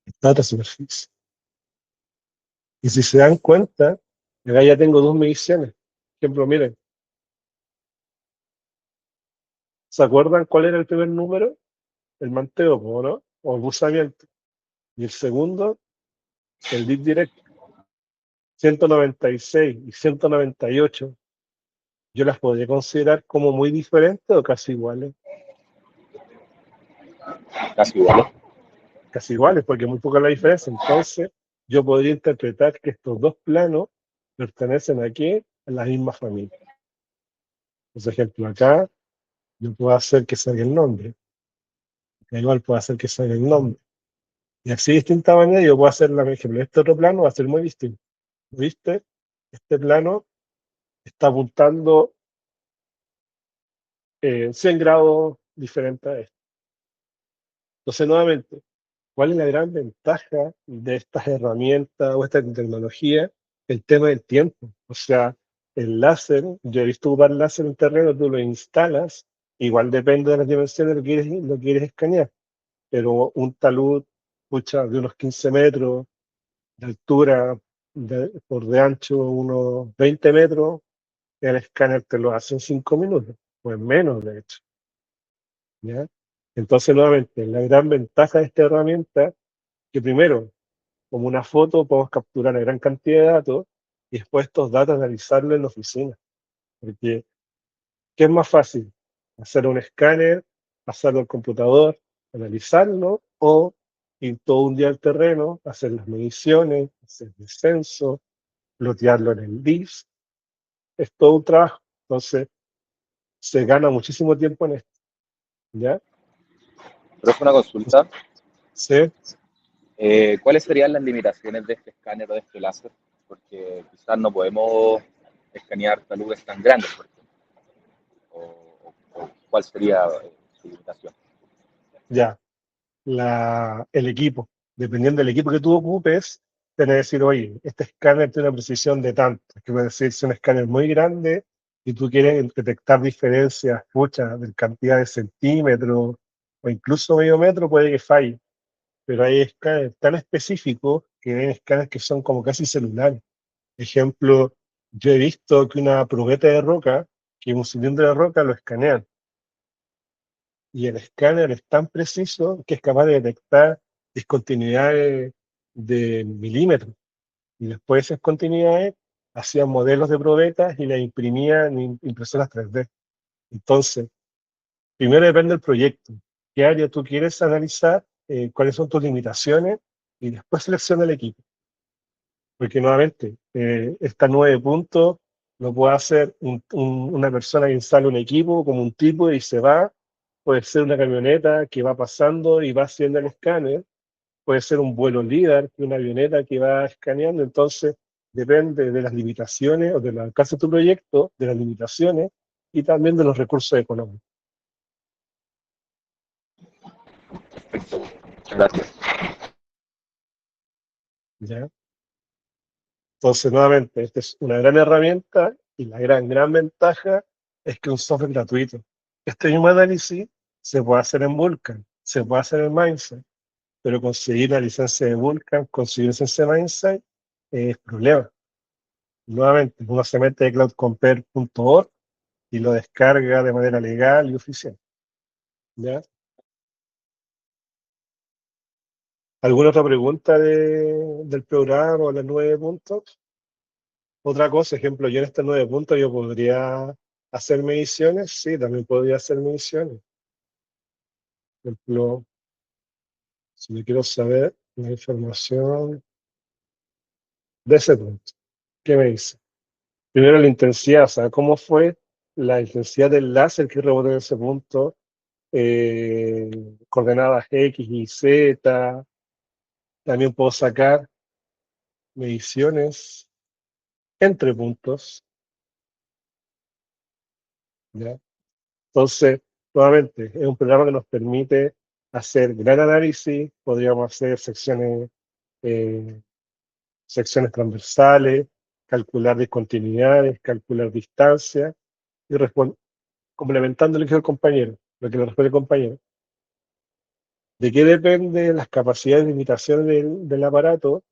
esta otra superficie. Y si se dan cuenta, acá ya tengo dos mediciones. Por ejemplo, miren, ¿se acuerdan cuál era el primer número? El manteo, ¿no? O el buzamiento. Y el segundo, el lead direct. 196 y 198, yo las podría considerar como muy diferentes o casi iguales. Casi igual. Casi iguales, porque es muy poca la diferencia. Entonces, yo podría interpretar que estos dos planos pertenecen aquí a la misma familia. Por ejemplo, acá yo puedo hacer que salga el nombre. Acá igual puedo hacer que salga el nombre. Y así de distinta manera yo puedo hacer, por ejemplo, este otro plano va a ser muy distinto. ¿Viste? Este plano está apuntando 100 grados diferente a este. Entonces, nuevamente, ¿Cuál es la gran ventaja de estas herramientas o esta tecnología? El tema del tiempo. O sea, el láser, yo he visto ocupar láser en terreno, tú lo instalas, igual depende de las dimensiones lo quieres escanear, pero un talud, pucha, de unos 15 metros de altura, por de ancho unos 20 metros, el escáner te lo hace en 5 minutos, o en menos, de hecho. ¿Ya? Entonces, nuevamente, la gran ventaja de esta herramienta, que primero, como una foto, podemos capturar una gran cantidad de datos y después estos datos analizarlos en la oficina. Porque, ¿qué es más fácil? Hacer un escáner, pasarlo al computador, analizarlo, o ir todo un día al terreno, hacer las mediciones, hacer el censo, plotearlo en el DIS. Es todo un trabajo. Entonces, se gana muchísimo tiempo en esto. ¿Ya? Pero es una consulta. ¿Sí? ¿Cuáles serían las limitaciones de este escáner o de este láser? Porque quizás no podemos escanear taludes tan grandes, por ejemplo. O ¿cuál sería su limitación? Ya. El equipo. Dependiendo del equipo que tú ocupes, te van a decir, oye, este escáner tiene una precisión de tanto. Que puede decir, si un escáner muy grande y tú quieres detectar diferencias, muchas, de cantidad de centímetros o incluso medio metro, puede que falle. Pero hay escáneres tan específicos que hay escáneres que son como casi celulares. Ejemplo, yo he visto que una probeta de roca, que un cilindro de roca lo escanean. Y el escáner es tan preciso que es capaz de detectar discontinuidades de milímetros. Y después de esas continuidades hacían modelos de probetas y las imprimían en impresoras 3D. Entonces, primero depende del proyecto. ¿Qué área tú quieres analizar? ¿Cuáles son tus limitaciones? Y después selecciona el equipo. Porque nuevamente, estas 9 puntos lo puede hacer una persona que instala un equipo como un tipo y se va. Puede ser una camioneta que va pasando y va haciendo el escáner. Puede ser un vuelo líder, una avioneta que va escaneando. Entonces, depende de las limitaciones o del alcance de tu proyecto, de las limitaciones y también de los recursos económicos. Perfecto. Gracias. ¿Ya? Entonces, nuevamente, esta es una gran herramienta y la gran ventaja es que es un software gratuito. Este mismo análisis se puede hacer en Vulkan, se puede hacer en Mindsight, pero conseguir la licencia de Vulkan, conseguir la licencia de Mindsight es problema. Nuevamente, uno se mete en cloudcompare.org y lo descarga de manera legal y oficial. ¿Ya? ¿Alguna otra pregunta del programa o los 9 puntos? Otra cosa, ejemplo, yo en estos 9 puntos yo podría hacer mediciones, sí, también podría hacer mediciones. Por ejemplo, si yo quiero saber la información de ese punto, ¿qué me dice? Primero la intensidad, o sea, cómo fue la intensidad del láser que rebotó en ese punto, coordenadas X y Z, también puedo sacar mediciones entre puntos, ¿ya? Entonces, nuevamente, es un programa que nos permite hacer gran análisis, podríamos hacer eh, secciones transversales, calcular discontinuidades, calcular distancias y complementando lo que dijo el compañero, lo que le responde el compañero. ¿De qué depende las capacidades de limitación del aparato,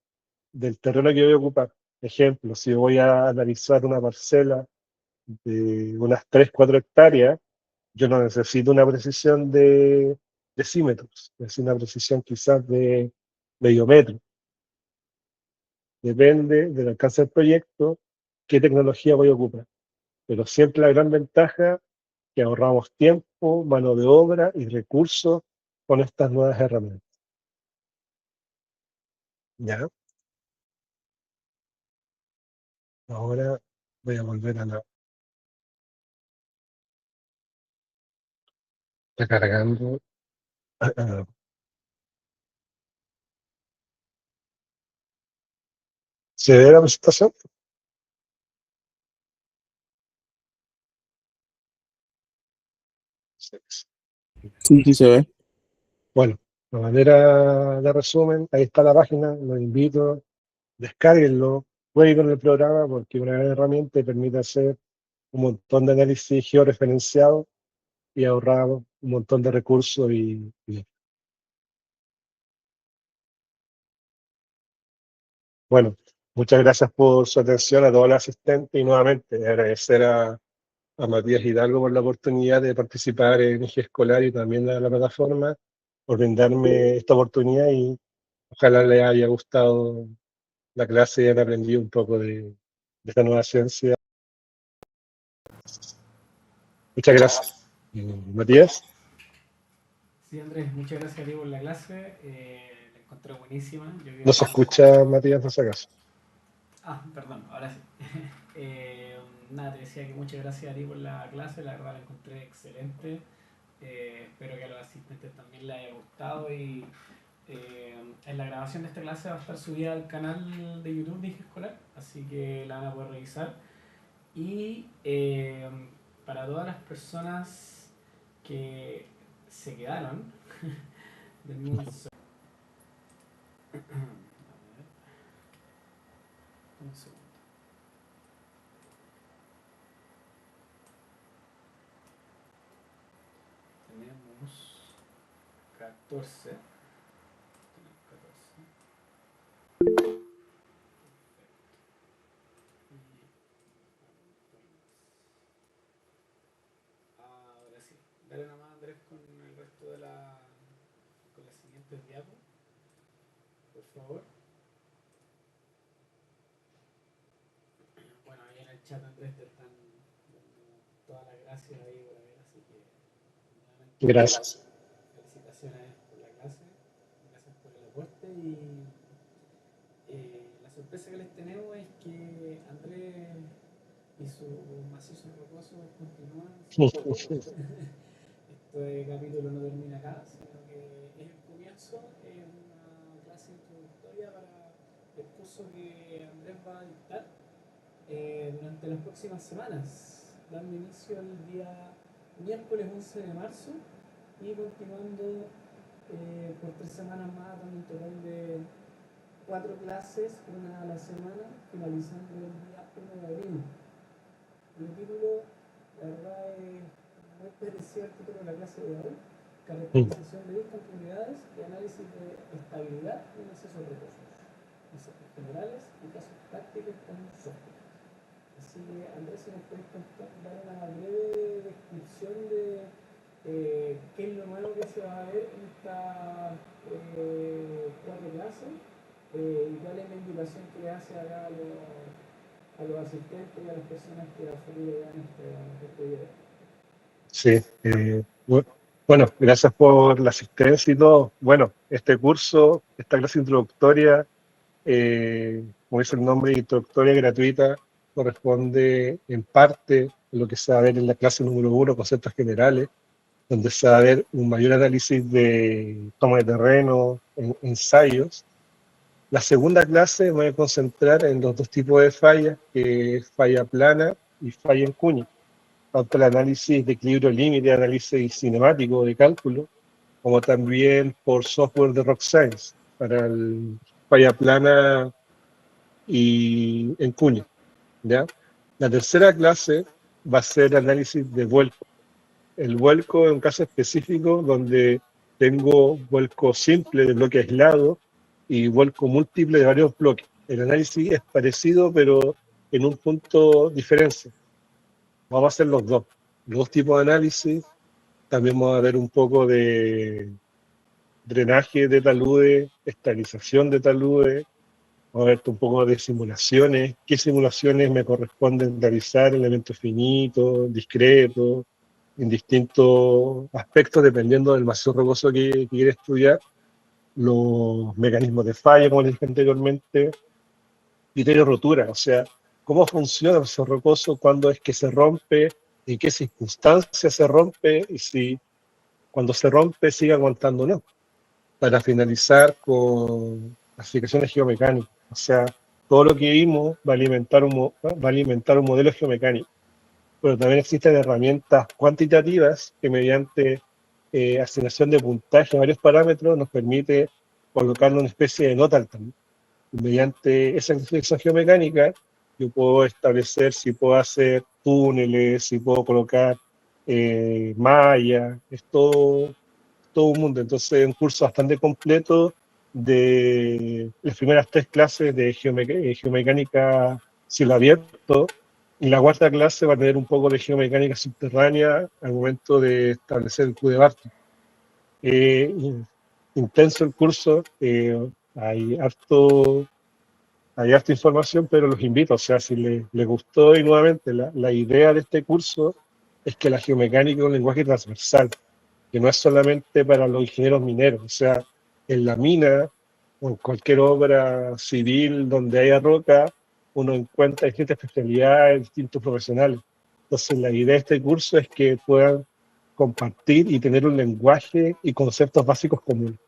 del terreno que voy a ocupar? Ejemplo, si voy a analizar una parcela de unas 3 4 hectáreas, yo no necesito una precisión de decímetros, necesito una precisión quizás de medio metro. Depende del alcance del proyecto, qué tecnología voy a ocupar. Pero siempre la gran ventaja es que ahorramos tiempo, mano de obra y recursos con estas nuevas herramientas. ¿Ya? Ahora voy a volver a la... Está cargando. ¿Se ve la presentación? Sí, sí se ve. Bueno, de manera de resumen, ahí está la página, los invito, descárguenlo, jueguen el programa porque es una gran herramienta y permite hacer un montón de análisis georreferenciado y ahorrar un montón de recursos y bueno, muchas gracias por su atención a todos los asistentes y nuevamente agradecer a Matías Hidalgo por la oportunidad de participar en Eje Escolar y también a la plataforma por brindarme esta oportunidad y ojalá les haya gustado la clase y hayan aprendido un poco de esta nueva ciencia. Muchas gracias. Matías. Sí, Andrés, muchas gracias a ti por la clase. La encontré buenísima. Yo No se escucha, Matías, por si acaso. Ah, perdón, ahora sí. Nada, te decía que muchas gracias a ti por la clase, la verdad la encontré excelente. Espero que a los asistentes también les haya gustado y en la grabación de esta clase va a estar subida al canal de YouTube de Inge Escolar, así que la van a poder revisar. Y para todas las personas que se quedaron, denme un segundo. Un segundo. Tenemos 14. Ahora sí, dale nomás Andrés con el resto de con las siguientes diapos, por favor. Bueno, ahí en el chat Andrés te están dando todas las gracias ahí por haber, así que nuevamente Gracias. felicitaciones por la clase, gracias por el aporte y la sorpresa que les tenemos es que Andrés y su macizo rocoso continúan. Este capítulo no termina acá, sino que es el comienzo, es una clase introductoria para el curso que Andrés va a dictar durante las próximas semanas, dando inicio el día miércoles 11 de marzo y continuando por 3 semanas más, dando un total de 4 clases, una a la semana, finalizando el día 1 de abril. El título, la verdad, es muy parecido al título de la clase de hoy: caracterización de discontinuidades y análisis de estabilidad en acceso a recursos, conceptos generales y casos prácticos con software. Así que, Andrés, si nos puedes dar una breve descripción de qué es lo nuevo que se va a ver en estas 4 clases y cuál es la invitación que le hace acá a los asistentes y a las personas que a futuro vean este video. Sí, bueno, gracias por la asistencia y todo. Bueno, este curso, esta clase introductoria, como dice el nombre, introductoria gratuita, corresponde en parte a lo que se va a ver en la clase número 1, conceptos generales, donde se va a ver un mayor análisis de toma de terreno, ensayos. La segunda clase me voy a concentrar en los dos tipos de fallas, que es falla plana y falla en cuña, tanto el análisis de equilibrio límite, análisis cinemático de cálculo, como también por software de Rock Science, para el falla plana y en cuña, ¿ya? La tercera clase va a ser análisis de vuelco. El vuelco es un caso específico donde tengo vuelco simple de bloque aislado y vuelco múltiple de varios bloques. El análisis es parecido, pero en un punto diferencia. Vamos a hacer los dos tipos de análisis. También vamos a ver un poco de drenaje de taludes, estabilización de taludes. Vamos a ver un poco de simulaciones. ¿Qué simulaciones me corresponden realizar? Elementos finitos, discretos, en distintos aspectos, dependiendo del macizo rocoso que quiere estudiar. Los mecanismos de falla, como les dije anteriormente. Criterio de rotura, o sea, cómo funciona el macizo rocoso, cuándo es que se rompe, en qué circunstancias se rompe y si cuando se rompe sigue aguantando o no. Para finalizar con las explicaciones geomecánicas, o sea, todo lo que vimos va a alimentar un modelo geomecánico, pero también existen herramientas cuantitativas que mediante asignación de puntaje a varios parámetros nos permite colocarle una especie de nota también. Mediante esa clasificación geomecánica, yo puedo establecer si puedo hacer túneles, si puedo colocar malla, es todo un mundo. Entonces, es un curso bastante completo de las primeras 3 clases de geomecánica cielo abierto. Y la 4ª clase va a tener un poco de geomecánica subterránea al momento de establecer el Q de Barton. Intenso el curso, hay harta información, pero los invito, o sea, si les gustó, y nuevamente la idea de este curso es que la geomecánica es un lenguaje transversal, que no es solamente para los ingenieros mineros, o sea, en la mina o en cualquier obra civil donde haya roca, uno encuentra distintas especialidades, distintos profesionales. Entonces, la idea de este curso es que puedan compartir y tener un lenguaje y conceptos básicos comunes.